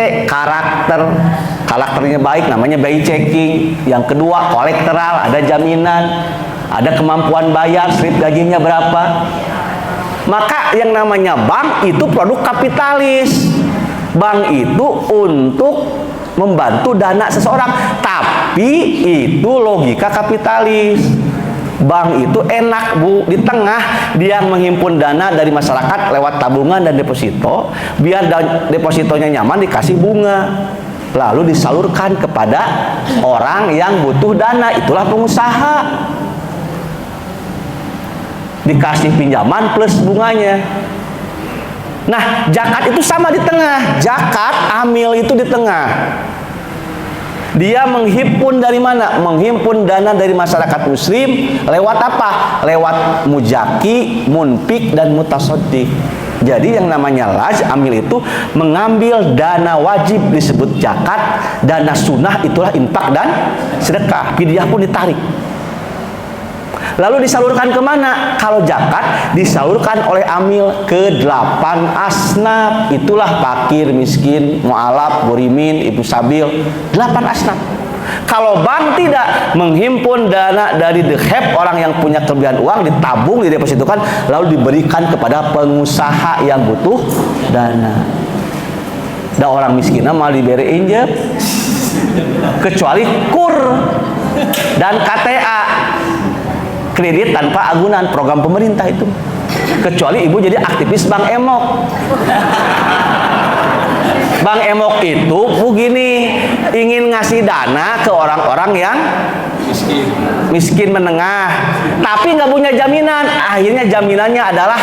Speaker 1: Karakternya baik, namanya by checking. Yang kedua, kolekteral, ada jaminan, ada kemampuan bayar, slip gajinya berapa. Maka yang namanya bank itu produk kapitalis. Bank itu untuk membantu dana seseorang, tapi itu logika kapitalis. Bank itu enak, Bu, di tengah dia menghimpun dana dari masyarakat lewat tabungan dan deposito, biar depositonya nyaman dikasih bunga, lalu disalurkan kepada orang yang butuh dana. Itulah pengusaha, dikasih pinjaman plus bunganya. Nah, zakat itu sama di tengah. Zakat amil itu di tengah. Dia menghimpun dari mana? Menghimpun dana dari masyarakat muslim lewat apa? Lewat mujaki, munfik, dan mutasaddiq. Jadi yang namanya laj amil itu mengambil dana wajib disebut zakat, dana sunnah itulah infak dan sedekah. Fidyah pun ditarik. Lalu disalurkan kemana? Kalau zakat disalurkan oleh amil ke 8 asnaf. Itulah fakir, miskin, mu'alaf, burimin, ibu sabil. 8 asnaf. Kalau bank tidak, menghimpun dana dari deheb, orang yang punya kelebihan uang, ditabung, didepositokan, lalu diberikan kepada pengusaha yang butuh dana. Dan orang miskin malah diberiin je, kecuali KUR dan KTA, kredit tanpa agunan, program pemerintah itu. Kecuali ibu jadi aktivis Bank Emok. Bank Emok itu begini, ingin ngasih dana ke orang-orang yang miskin menengah, tapi nggak punya jaminan. Akhirnya jaminannya adalah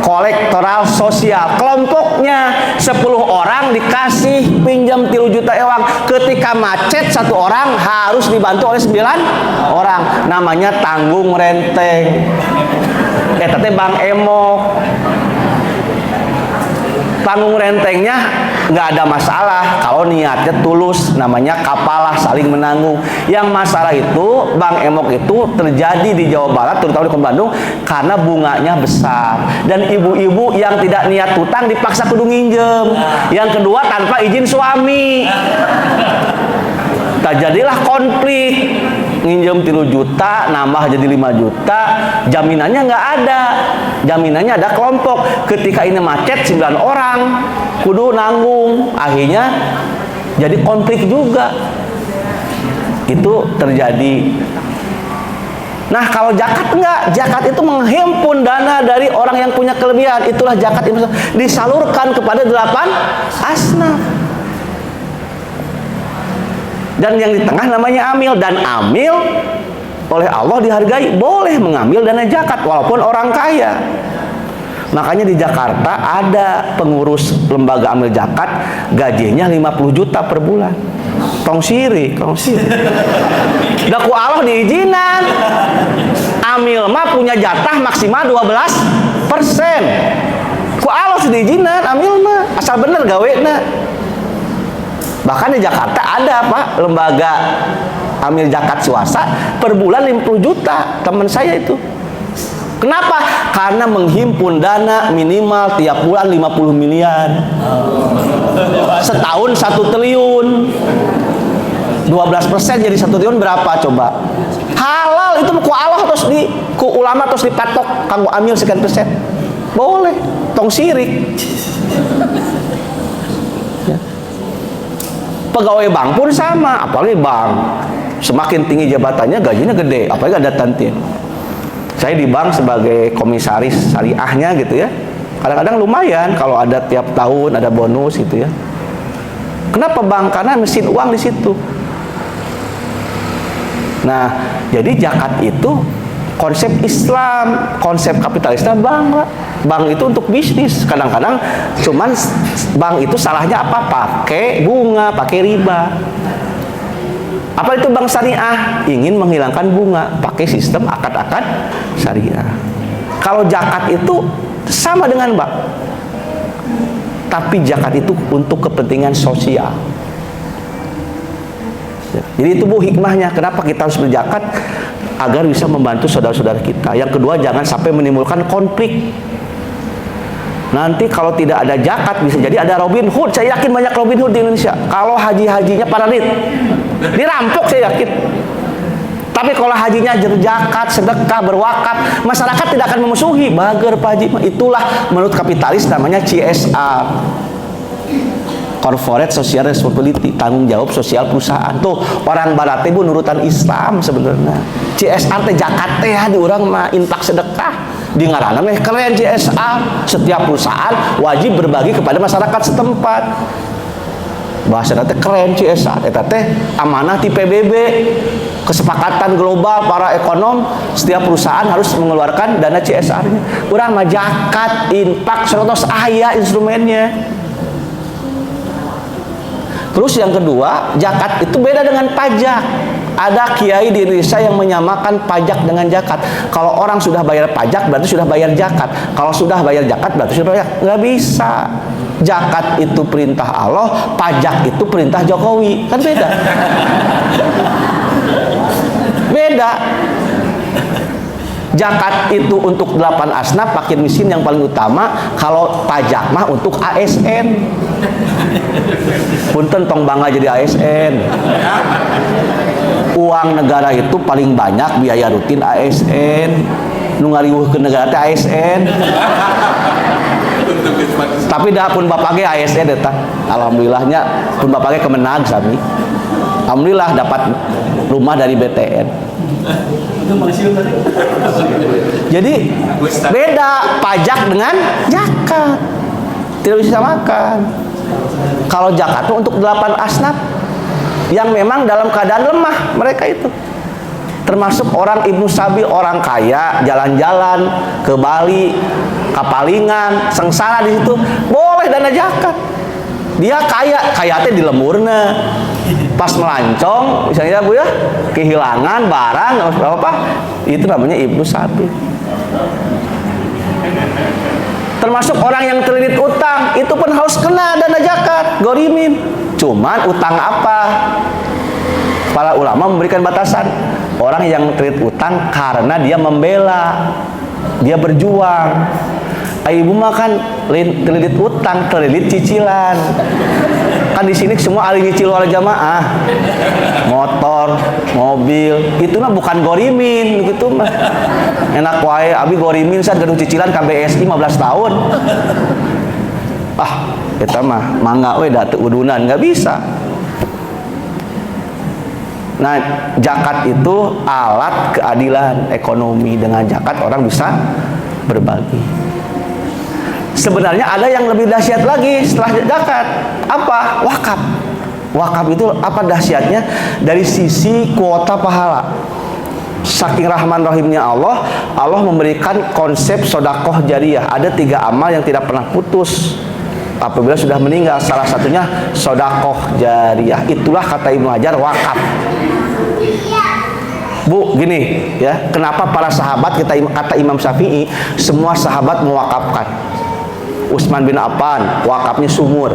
Speaker 1: kolektoral sosial. Kelompoknya 10 orang dikasih pinjam 3 juta ewang. Ketika macet 1 orang harus dibantu oleh 9 orang. Namanya tanggung renteng. Tapi Bank Emok. Tanggung rentengnya nggak ada masalah kalau niatnya tulus, namanya kapalah, saling menanggung. Yang masalah itu Bank Emok itu terjadi di Jawa Barat, terutama di Kota Bandung, karena bunganya besar dan ibu-ibu yang tidak niat hutang dipaksa kudu nginjem. Yang kedua, tanpa izin suami. Jadilah konflik. Nginjem 3 juta, nambah jadi 5 juta, jaminannya nggak ada. Jaminannya ada kelompok. Ketika ini macet 9 orang, kudu nanggung. Akhirnya jadi konflik juga. Itu terjadi. Nah, kalau zakat enggak. Zakat itu menghimpun dana dari orang yang punya kelebihan. Itulah zakat, disalurkan kepada 8 asnaf. Dan yang di tengah namanya amil. Dan amil oleh Allah dihargai, boleh mengambil dana zakat walaupun orang kaya. Makanya di Jakarta ada pengurus lembaga amil zakat, gajinya 50 juta per bulan. Tong sirik. Daku Allah diizinan. Amil mah punya jatah maksimal 12%. Ku Allah sudah diizinan amil mah, asal bener gawena. Bahkan di Jakarta ada apa? Lembaga amil zakat swasta per bulan 50 juta. Teman saya itu. Kenapa? Karena menghimpun dana minimal tiap bulan 50 miliar. Setahun 1 triliun. 12% jadi 1 triliun berapa coba? Halal itu ku Allah terus ku ulama terus dipatok kanggo amil sekian persen. Boleh. Tong sirik. Pegawai bank pun sama, apalagi bank. Semakin tinggi jabatannya gajinya gede, apalagi ada tantin. Saya di bank sebagai komisaris syariahnya gitu ya. Kadang-kadang lumayan kalau ada tiap tahun ada bonus gitu ya. Kenapa bank? Karena mesin uang di situ. Nah, jadi zakat itu konsep Islam, konsep kapitalisme bank lah. Bank itu untuk bisnis. Kadang-kadang cuman bank itu salahnya apa? Pakai bunga, pakai riba. Apa itu bank syariah? Ingin menghilangkan bunga, pakai sistem akad-akad syariah. Kalau zakat itu sama dengan bank, tapi zakat itu untuk kepentingan sosial. Jadi itu Bu hikmahnya, kenapa kita harus berzakat, agar bisa membantu saudara-saudara kita. Yang kedua, jangan sampai menimbulkan konflik. Nanti kalau tidak ada zakat bisa jadi ada Robin Hood. Saya yakin banyak Robin Hood di Indonesia. Kalau haji-hajinya paralit, dirampok saya yakin. Tapi kalau hajinya zakat, sedekah, berwakaf, masyarakat tidak akan memusuhi. Bager Pak Haji, itulah menurut kapitalis namanya CSR. Corporate Social Responsibility, tanggung jawab sosial perusahaan. Tuh orang barat teh nurutan Islam sebenarnya. CSR teh zakat teh di urang mah infak sedekah. Di ngaranna meh keren CSR. Setiap perusahaan wajib berbagi kepada masyarakat setempat. Bahasa teh keren CSR. Eta teh amanah ti PBB. Kesepakatan global para ekonom, setiap perusahaan harus mengeluarkan dana CSR-nya. Urang mah zakat, infak, serotos aya instrumennya. Terus yang kedua, zakat itu beda dengan pajak. Ada kiai di Indonesia yang menyamakan pajak dengan zakat. Kalau orang sudah bayar pajak berarti sudah bayar zakat. Kalau sudah bayar zakat berarti sudah bayar. Nggak bisa. Zakat itu perintah Allah, pajak itu perintah Jokowi. Kan beda. Beda. Zakat itu untuk 8 asnaf fakir miskin yang paling utama. Kalau pajak mah untuk ASN. Punten tong bangga jadi ASN. Uang negara itu paling banyak biaya rutin ASN. Nu ngariweuh ke negara teh ASN. Tapi dah pun bapak ge ASN eta. Alhamdulillahnya pun bapak ge kemenag sami. Alhamdulillah dapat rumah dari BTN. Jadi beda pajak dengan zakat. Tidak bisa samakan. Kalau zakat itu untuk 8 asnaf yang memang dalam keadaan lemah mereka itu. Termasuk orang Ibnu Sabil, orang kaya, jalan-jalan ke Bali, kapalingan, sengsara di situ, boleh dana zakat. Dia kaya teh di lemurna. Pas melancong, misalnya Bu ya, kehilangan barang apa, itu namanya Ibnu Sabil. Termasuk orang yang terlilit utang, itu pun harus kena dana zakat, gorimin. Cuman utang apa? Para ulama memberikan batasan. Orang yang terlilit utang karena dia membela, dia berjuang. Ibu mah kan terlilit utang, terlilit cicilan. Kan di sini semua ahli nyicil wal jamaah. Motor, mobil, itu mah bukan gorimin gitu mah. Enak wae abi gorimin saat gedung cicilan KBSI 15 tahun. Ah, kita mah mangga we da teu udunan, enggak bisa. Nah, zakat itu alat keadilan ekonomi. Dengan zakat orang bisa berbagi. Sebenarnya ada yang lebih dahsyat lagi setelah zakat. Apa? Wakaf. Wakaf itu apa dahsyatnya? Dari sisi kuota pahala. Saking rahman rahimnya Allah, Allah memberikan konsep sodakoh jariyah. Ada 3 amal yang tidak pernah putus apabila sudah meninggal. Salah satunya sodakoh jariyah. Itulah kata Ibnu Hajar wakaf. Bu, gini ya, kenapa para sahabat, kata Imam Syafi'i, semua sahabat mewakafkan. Utsman bin Affan wakafnya sumur.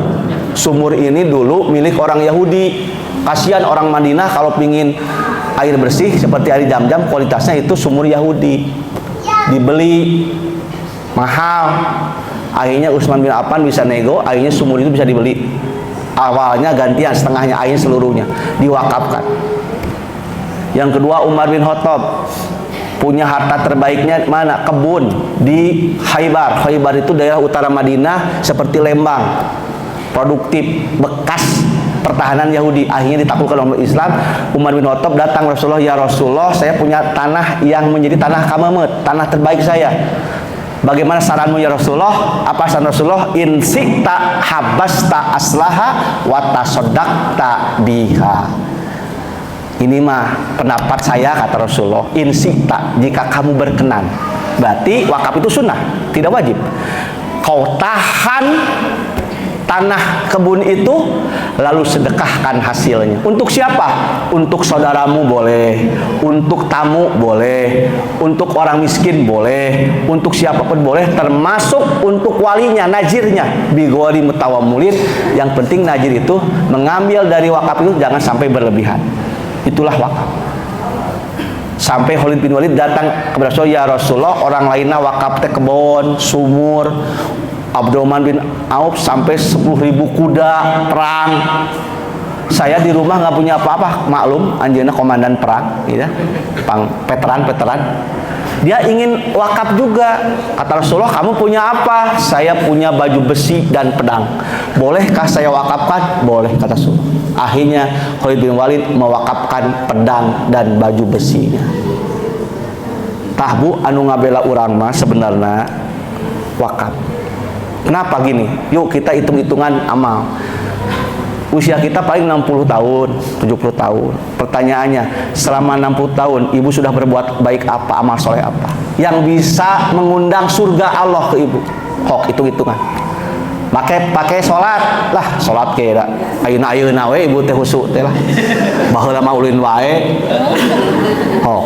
Speaker 1: Sumur ini dulu milik orang Yahudi. Kasihan orang Madinah kalau pingin air bersih seperti air Zam-Zam, kualitasnya itu sumur Yahudi. Dibeli mahal. Akhirnya Utsman bin Affan bisa nego, akhirnya sumur itu bisa dibeli. Awalnya gantian, setengahnya air seluruhnya diwakafkan. Yang kedua, Umar bin Khattab punya harta terbaiknya mana? Kebun di Khaybar. Khaybar itu daerah utara Madinah seperti Lembang, produktif, bekas pertahanan Yahudi. Akhirnya ditaklukkan oleh Islam. Umar bin Khattab datang Rasulullah, ya Rasulullah, saya punya tanah yang menjadi tanah Kamamet, tanah terbaik saya. Bagaimana saranmu ya Rasulullah? Apa saran Rasulullah? In syi'ta habasta aslaha wa tasaddaqta biha. Ini mah pendapat saya, kata Rasulullah. In syi'ta, jika kamu berkenan. Berarti wakaf itu sunnah, tidak wajib. Kau tahan tanah kebun itu, lalu sedekahkan hasilnya. Untuk siapa? Untuk saudaramu boleh, untuk tamu boleh, untuk orang miskin boleh, untuk siapapun boleh, termasuk untuk walinya, najirnya. Bigori mutawamulin. Yang penting najir itu mengambil dari wakaf itu jangan sampai berlebihan. Itulah wakaf. Sampai Khalid bin Walid datang kepada Rasulullah, ya Rasulullah, orang lainnya wakaf teh kebon, sumur. Abdurrahman bin Auf sampai 10.000 kuda perang. Saya di rumah nggak punya apa-apa, maklum anjeunna komandan perang, ya, veteran. Dia ingin wakaf juga. Kata Rasulullah, kamu punya apa? Saya punya baju besi dan pedang. Bolehkah saya wakafkan? Boleh, kata Rasulullah. Akhirnya Khalid bin Walid mewakafkan pedang dan baju besinya. Tah bu, anu ngabela urang mah sebenarnya wakaf. Kenapa gini? Yuk kita hitung-hitungan amal. Usia kita paling 60 tahun, 70 tahun. Pertanyaannya, selama 60 tahun ibu sudah berbuat baik apa, amal soleh apa yang bisa mengundang surga Allah ke ibu? Hok, hitung-hitungan. Pakai sholat lah, sholat kira ayeuna we ibu teh husuk teh lah. Baheula mah ulin wae. Hok,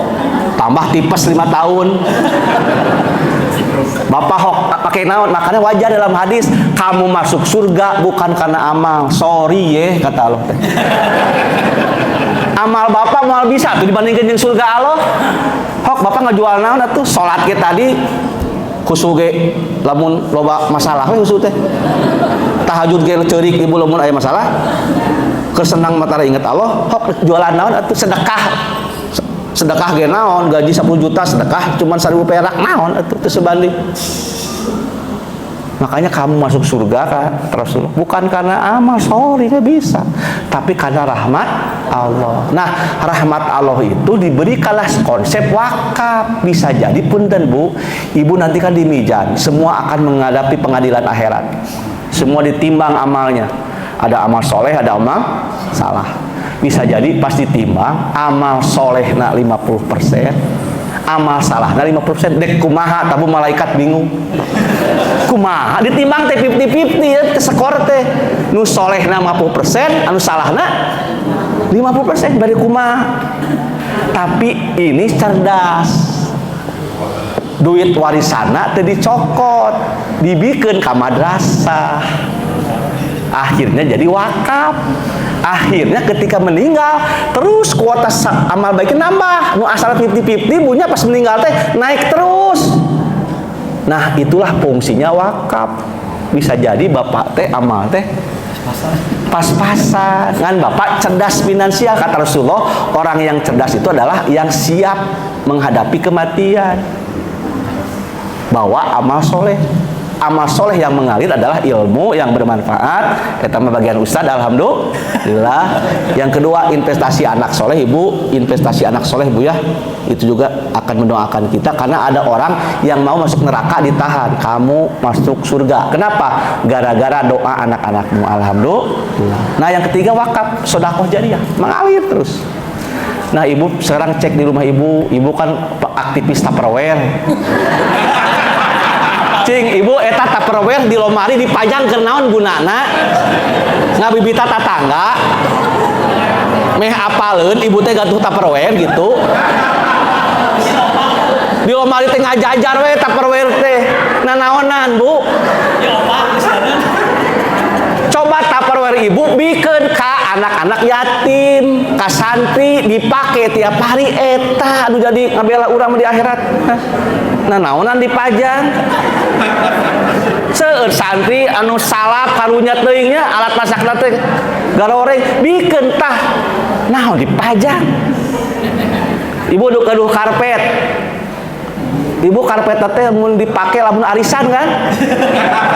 Speaker 1: tambah tipes 5 tahun. Bapak hok pakai naon, makanya wajar dalam hadis kamu masuk surga bukan karena amal. Sorry ya, kata Allah. Amal bapak mau bisa tuh dibandingkan dengan surga Allah. Hok bapak ngejual naon atuh? Salat ge tadi khusus ge lamun loba masalah we khusus teh. Tahajud ge ceurik ibu lamun aya masalah. Kesenang matara inget Allah, hok jualan naon atuh? Sedekah ge naon, gaji 10 juta sedekah cuman 1.000 perak naon atuh teu sebanding. Makanya kamu masuk surga kata Rasulullah bukan karena amal, sorry, gak bisa, tapi karena rahmat Allah. Nah, rahmat Allah itu diberikanlah konsep wakaf. Bisa jadi punten bu, ibu nanti kan di mizan, semua akan menghadapi pengadilan akhirat. Semua ditimbang amalnya. Ada amal soleh, ada amal salah. Bisa jadi pasti timbang amal soleh na 50%, amal salah na 50%. Dek kumaha tabu malaikat bingung. Kumaha ditimbang teh 50-50 ya, skor teh. Nu soleh na 50%, anu salah na 50%, bari kumaha. Tapi ini cerdas. Duit warisana teh dicokot, dibikeun ka madrasah. Akhirnya jadi wakaf. Akhirnya ketika meninggal terus kuota amal baiknya nambah. Nu asal 50-50 punya pas meninggal teh naik terus. Nah, itulah fungsinya wakaf. Bisa jadi bapak teh amal teh pas-pasan. Kan bapak cerdas finansial, kata Rasulullah, orang yang cerdas itu adalah yang siap menghadapi kematian. Bawa amal soleh. Amal soleh yang mengalir adalah ilmu yang bermanfaat. Eta mah bagian ustad, alhamdulillah. Yang kedua, investasi anak soleh, ibu. Investasi anak soleh, bu ya. Itu juga akan mendoakan kita, karena ada orang yang mau masuk neraka ditahan. Kamu masuk surga. Kenapa? Gara-gara doa anak-anakmu. Alhamdulillah. Nah, yang ketiga wakaf, sedekah jariyah, mengalir terus. Nah, ibu sekarang cek di rumah ibu. Ibu kan aktivis Tupperware. Cing, ibu eta Tupperware di lomari dipajang ke naon gunana? Ngabibita tatangga. Meh apaleun ibu teh gatuh Tupperware gitu. Di lomari teh ngajajar we Tupperware teh. Nanaonan, Bu? Coba Tupperware ibu bikeun ka anak-anak yatim, ka santri dipake tiap hari eta anu jadi ngabela urang di akhirat. Nah, naonan dipajang. Seueur santri anu salap karunya teuingnya alat masakna teh garoreng bikeun tah naon dipajang. Ibu gaduh karpet. Ibu karpet teh mun dipake lamun arisan kan?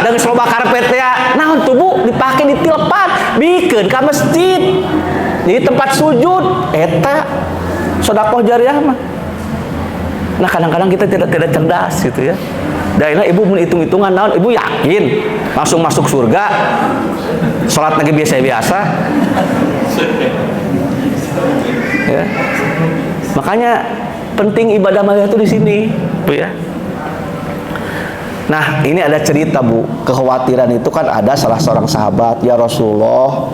Speaker 1: Dan loba karpet teh naon tuh Bu dipake ditilepan bikeun ka masjid. Jadi tempat sujud eta sedekah jariah mah. Nah kadang-kadang kita tidak cerdas gitu ya. Dan ibu mun hitung-hitungan naon ibu yakin langsung masuk surga. Salat lagi biasa-biasa. Ya. Makanya penting ibadah maya itu di sini, Bu ya. Nah, ini ada cerita Bu, kekhawatiran itu kan ada salah seorang sahabat, ya Rasulullah,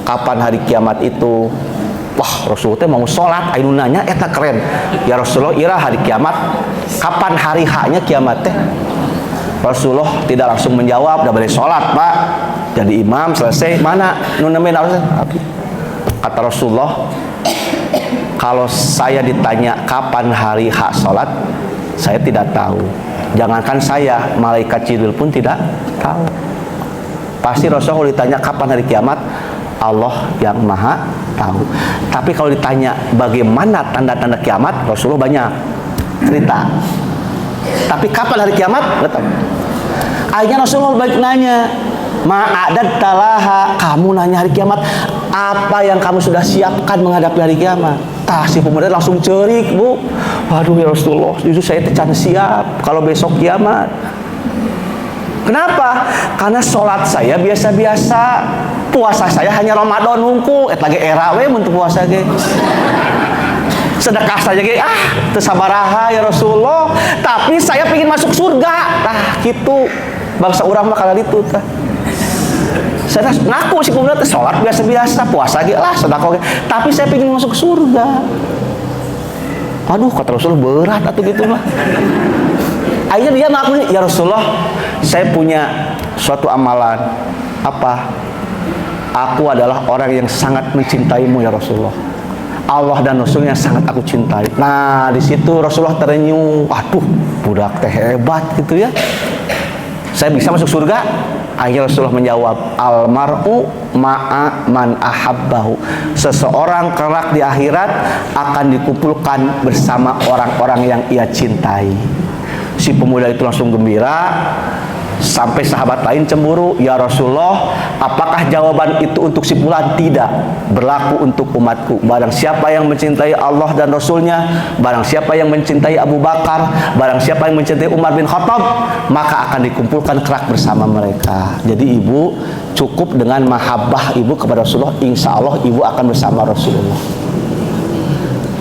Speaker 1: kapan hari kiamat itu? Wah, Rasulullah mau sholat, ayo nanya, eta keren. Ya Rasulullah, ira hari kiamat, kapan hari haknya kiamat teh? Rasulullah tidak langsung menjawab, udah boleh sholat Pak, jadi imam selesai, mana nunemen harusnya? Kata Rasulullah, kalau saya ditanya kapan hari hak sholat, saya tidak tahu. Jangankan saya, malaikat Jibril pun tidak tahu. Pasti Rasulullah ditanya kapan hari kiamat, Allah yang maha tahu. Tapi kalau ditanya bagaimana tanda-tanda kiamat, Rasulullah banyak cerita. Tapi kapan hari kiamat, nggak tahu. Akhirnya Rasulullah balik nanya, ma'adad talaha, kamu nanya hari kiamat, apa yang kamu sudah siapkan menghadapi hari kiamat? Tah si pemuda langsung cerik Bu, waduh ya Rasulullah, justru saya tidak siap kalau besok kiamat. Kenapa? Karena sholat saya biasa-biasa, puasa saya hanya Ramadan hungkul, lagi era we untuk puasa ge. Sedekah saja ge, tersabaraha ya Rasulullah, tapi saya ingin masuk surga. Tah gitu, bangsa urang mah kala ditu tah. Saya ngaku si pemuda sholat biasa-biasa, puasa ge lah, sedekah ge, tapi saya ingin masuk surga. Waduh, kata Rasulullah berat atuh gitu mah. Akhirnya dia ngaku, ya Rasulullah, saya punya suatu amalan. Apa? Aku adalah orang yang sangat mencintaimu ya Rasulullah. Allah dan Rasulnya sangat aku cintai. Nah, di situ Rasulullah terenyuh. Waduh, budak teh hebat gitu ya. Saya bisa masuk surga? Akhirnya Rasulullah menjawab, almar'u ma'a man ahabbahu. Seseorang kelak di akhirat akan dikumpulkan bersama orang-orang yang ia cintai. Si pemuda itu langsung gembira, sampai sahabat lain cemburu. Ya Rasulullah, apakah jawaban itu untuk si fulan? Tidak, berlaku untuk umatku. Barang siapa yang mencintai Allah dan Rasulnya, barang siapa yang mencintai Abu Bakar, barang siapa yang mencintai Umar bin Khattab, maka akan dikumpulkan kelak bersama mereka. Jadi ibu cukup dengan mahabbah ibu kepada Rasulullah, insya Allah ibu akan bersama Rasulullah.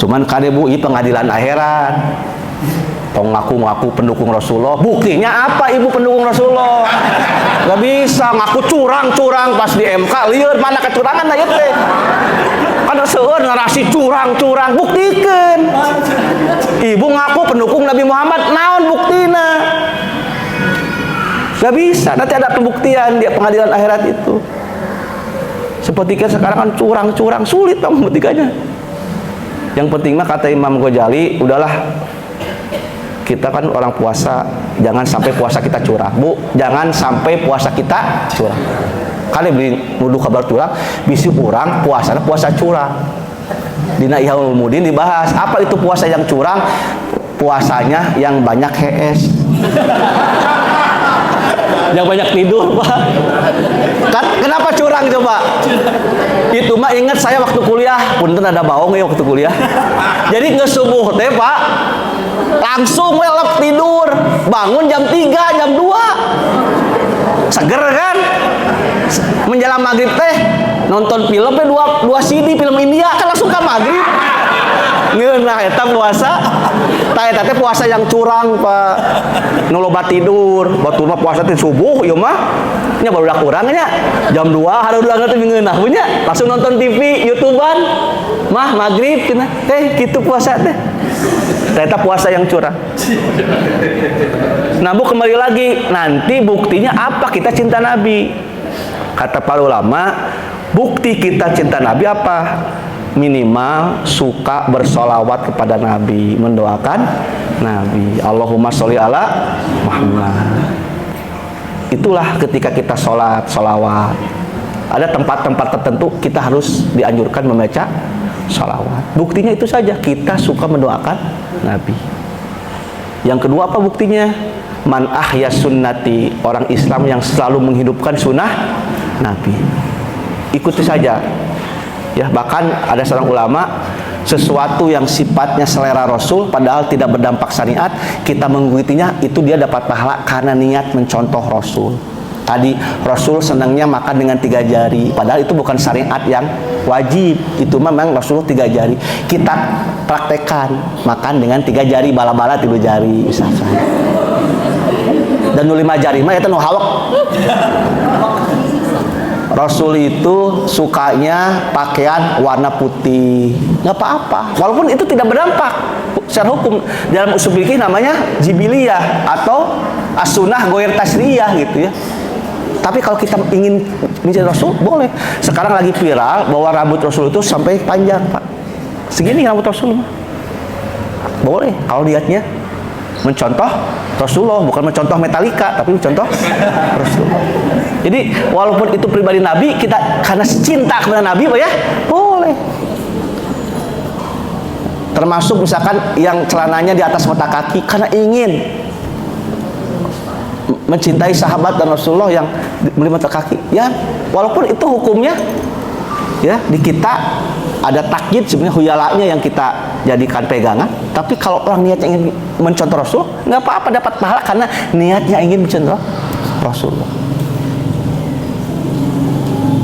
Speaker 1: Cuman kan ibu ini pengadilan akhirat. Ngaku pendukung Rasulullah, buktinya apa ibu pendukung Rasulullah? Gak bisa ngaku curang-curang pas di MK, lihat mana kecurangan aja teh. Kan seueur narasi curang-curang, buktikan. Ibu ngaku pendukung Nabi Muhammad, naon buktina? Gak bisa, nanti ada pembuktian di pengadilan akhirat itu. Seperti sekarang kan curang-curang, sulit membuktikannya. Yang penting mah kata Imam Ghazali, udahlah. Kita kan orang puasa, jangan sampai puasa kita curang, Bu. Jangan sampai puasa kita curang. Kali beli nuduh kabar curang, bisi kurang puasanya puasa curang. Dina Ihya Ulumuddin dibahas, apa itu puasa yang curang? Puasanya yang banyak HS. Yang banyak tidur, Pak. Kan kenapa curang coba? Itu mah ingat saya waktu kuliah, punten ada baong ya waktu kuliah. Jadi ngesubuh teh, Pak. Langsung welek tidur, bangun jam 3, jam 2, seger kan? Menjelang maghrib teh nonton filmnya dua CD film India kan langsung ke maghrib. Nah, eta puasa, eta teh puasa yang curang Pak. Nu loba tidur, batur mah puasa teh subuh, ieu mah nya barudak urangnya jam 2 hareudang teh ngeunah nya langsung nonton TV, YouTubean mah maghrib cenah. Kitu puasa teh. Ternyata puasa yang curang. Nah, Bu, kembali lagi, nanti buktinya apa kita cinta Nabi? Kata para ulama, bukti kita cinta Nabi apa? Minimal suka bersolawat kepada Nabi, mendoakan Nabi. Allahumma sholli ala Muhammad. Itulah ketika kita sholat, sholawat. Ada tempat-tempat tertentu kita harus dianjurkan membaca sholawat. Buktinya itu saja, kita suka mendoakan Nabi. Yang kedua apa buktinya? Man ahya sunnati, orang Islam yang selalu menghidupkan sunnah Nabi. Ikuti saja. Ya, bahkan ada seorang ulama, sesuatu yang sifatnya selera Rasul padahal tidak berdampak syariat, kita mengikutinya itu dia dapat pahala karena niat mencontoh Rasul. Tadi Rasul senangnya makan dengan 3 jari, padahal itu bukan syariat yang wajib, itu memang Rasul 3 jari. Kita praktekkan makan dengan 3 jari, bala-bala 3 jari misalkan. Dan 5 jari mah itu nu hawak. Rasul itu sukanya pakaian warna putih, nggak apa-apa, walaupun itu tidak berdampak secara hukum. Dalam usul fikih namanya jibiliyah atau as-sunnah goyer tasriyah gitu ya. Tapi kalau kita ingin menjadi Rasul, boleh. Sekarang lagi viral bahwa rambut Rasul itu sampai panjang, Pak. Segini rambut Rasul. Boleh kalau niatnya mencontoh Rasulullah, bukan mencontoh Metallica, tapi mencontoh Rasulullah. Jadi walaupun itu pribadi Nabi, kita karena cinta kepada Nabi, Pak ya, boleh. Termasuk misalkan yang celananya di atas mata kaki karena ingin mencintai sahabat dan Rasulullah yang beli mata kaki, ya walaupun itu hukumnya ya di kita ada takyid sebenarnya huyalanya yang kita jadikan pegangan, tapi kalau orang niatnya ingin mencontoh Rasul, nggak apa-apa dapat pahala karena niatnya ingin mencontoh Rasulullah.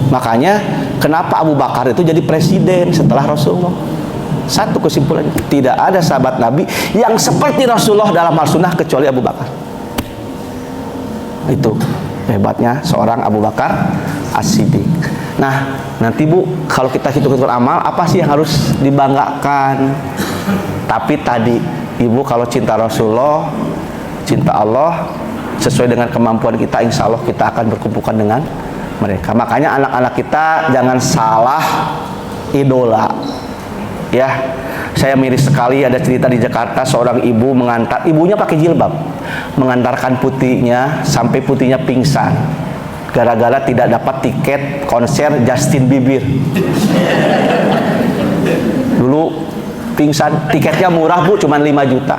Speaker 1: Makanya kenapa Abu Bakar itu jadi presiden setelah Rasulullah? Satu kesimpulannya, tidak ada sahabat Nabi yang seperti Rasulullah dalam hal sunnah kecuali Abu Bakar. Itu hebatnya seorang Abu Bakar As-Siddiq. Nah, nanti Bu, kalau kita hitung-hitung amal, apa sih yang harus dibanggakan? Tapi tadi, Ibu kalau cinta Rasulullah, cinta Allah, sesuai dengan kemampuan kita, insya Allah kita akan berkumpulkan dengan mereka. Makanya anak-anak kita jangan salah idola. Ya, saya miris sekali ada cerita di Jakarta, seorang ibu mengantar, ibunya pakai jilbab, mengantarkan putihnya sampai putihnya pingsan gara-gara tidak dapat tiket konser Justin Bieber. Dulu pingsan, tiketnya murah Bu, cuma 5 juta.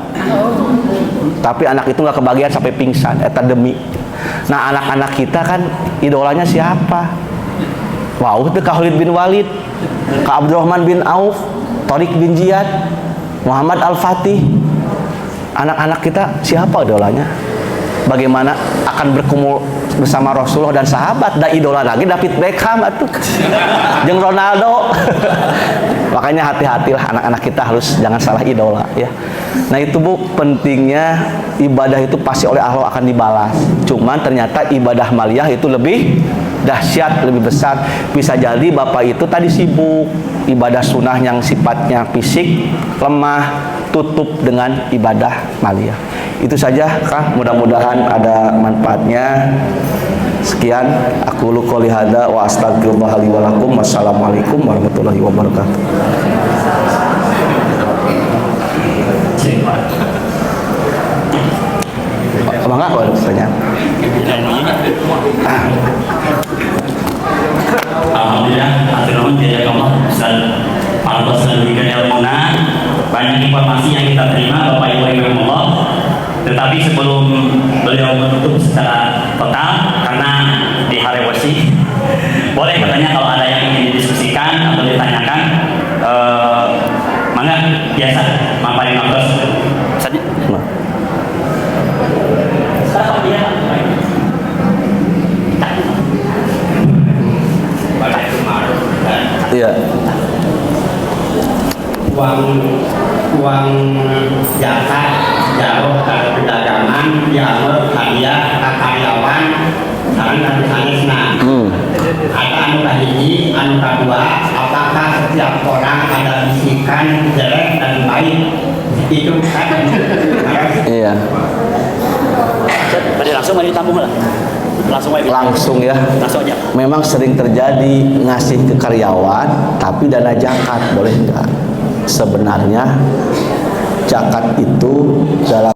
Speaker 1: Tapi anak itu nggak kebagian sampai pingsan, eta demi. Nah, anak-anak kita kan idolanya siapa? Wow, itu Khalid bin Walid, Ka Abdurrahman bin Auf, Tariq bin Ziyad, Muhammad Al-Fatih. Anak-anak kita siapa idolanya? Bagaimana akan berkumpul bersama Rasulullah dan sahabat? Dan idola lagi David Beckham atuh. Jeung Ronaldo. Makanya hati-hatilah anak-anak kita, harus jangan salah idola ya. Nah itu Bu, pentingnya ibadah itu pasti oleh Allah akan dibalas. Cuman ternyata ibadah maliyah itu lebih dahsyat, lebih besar. Bisa jadi Bapak itu tadi sibuk ibadah sunnah yang sifatnya fisik lemah, tutup dengan ibadah maliyah. Itu saja Kang, mudah-mudahan ada manfaatnya. Sekian, aku lu qouli hada wa astagfirullah li wa lakum. Wassalamualaikum warahmatullahi wabarakatuh. Bangga kalau bertanya.
Speaker 2: Alhamdulillah, atur jazakallah Ustaz Altos dan berikan ilmuna. Banyak informasi yang kita terima Bapak Ibu rahimahullah. Tetapi sebelum beliau menutup secara total, karena di hari wasi, boleh katanya kalau ada yang ingin didiskusikan atau ditanyakan, mangga biasa Bapak Altos. Saja.
Speaker 1: Iya.
Speaker 3: Uang zakat jauh kalau perdagangan diambil hadiah ke karyawan saling sanesna. Ada anu kahiji, anu kedua, apakah setiap orang ada bisikan jelek dan baik? Itu kan?
Speaker 1: Iya.
Speaker 2: Tadi langsung aja ditambung lah.
Speaker 1: Langsung ya.
Speaker 2: Langsung aja.
Speaker 1: Memang sering terjadi ngasih ke karyawan tapi dana zakat, boleh enggak? Sebenarnya zakat itu dalam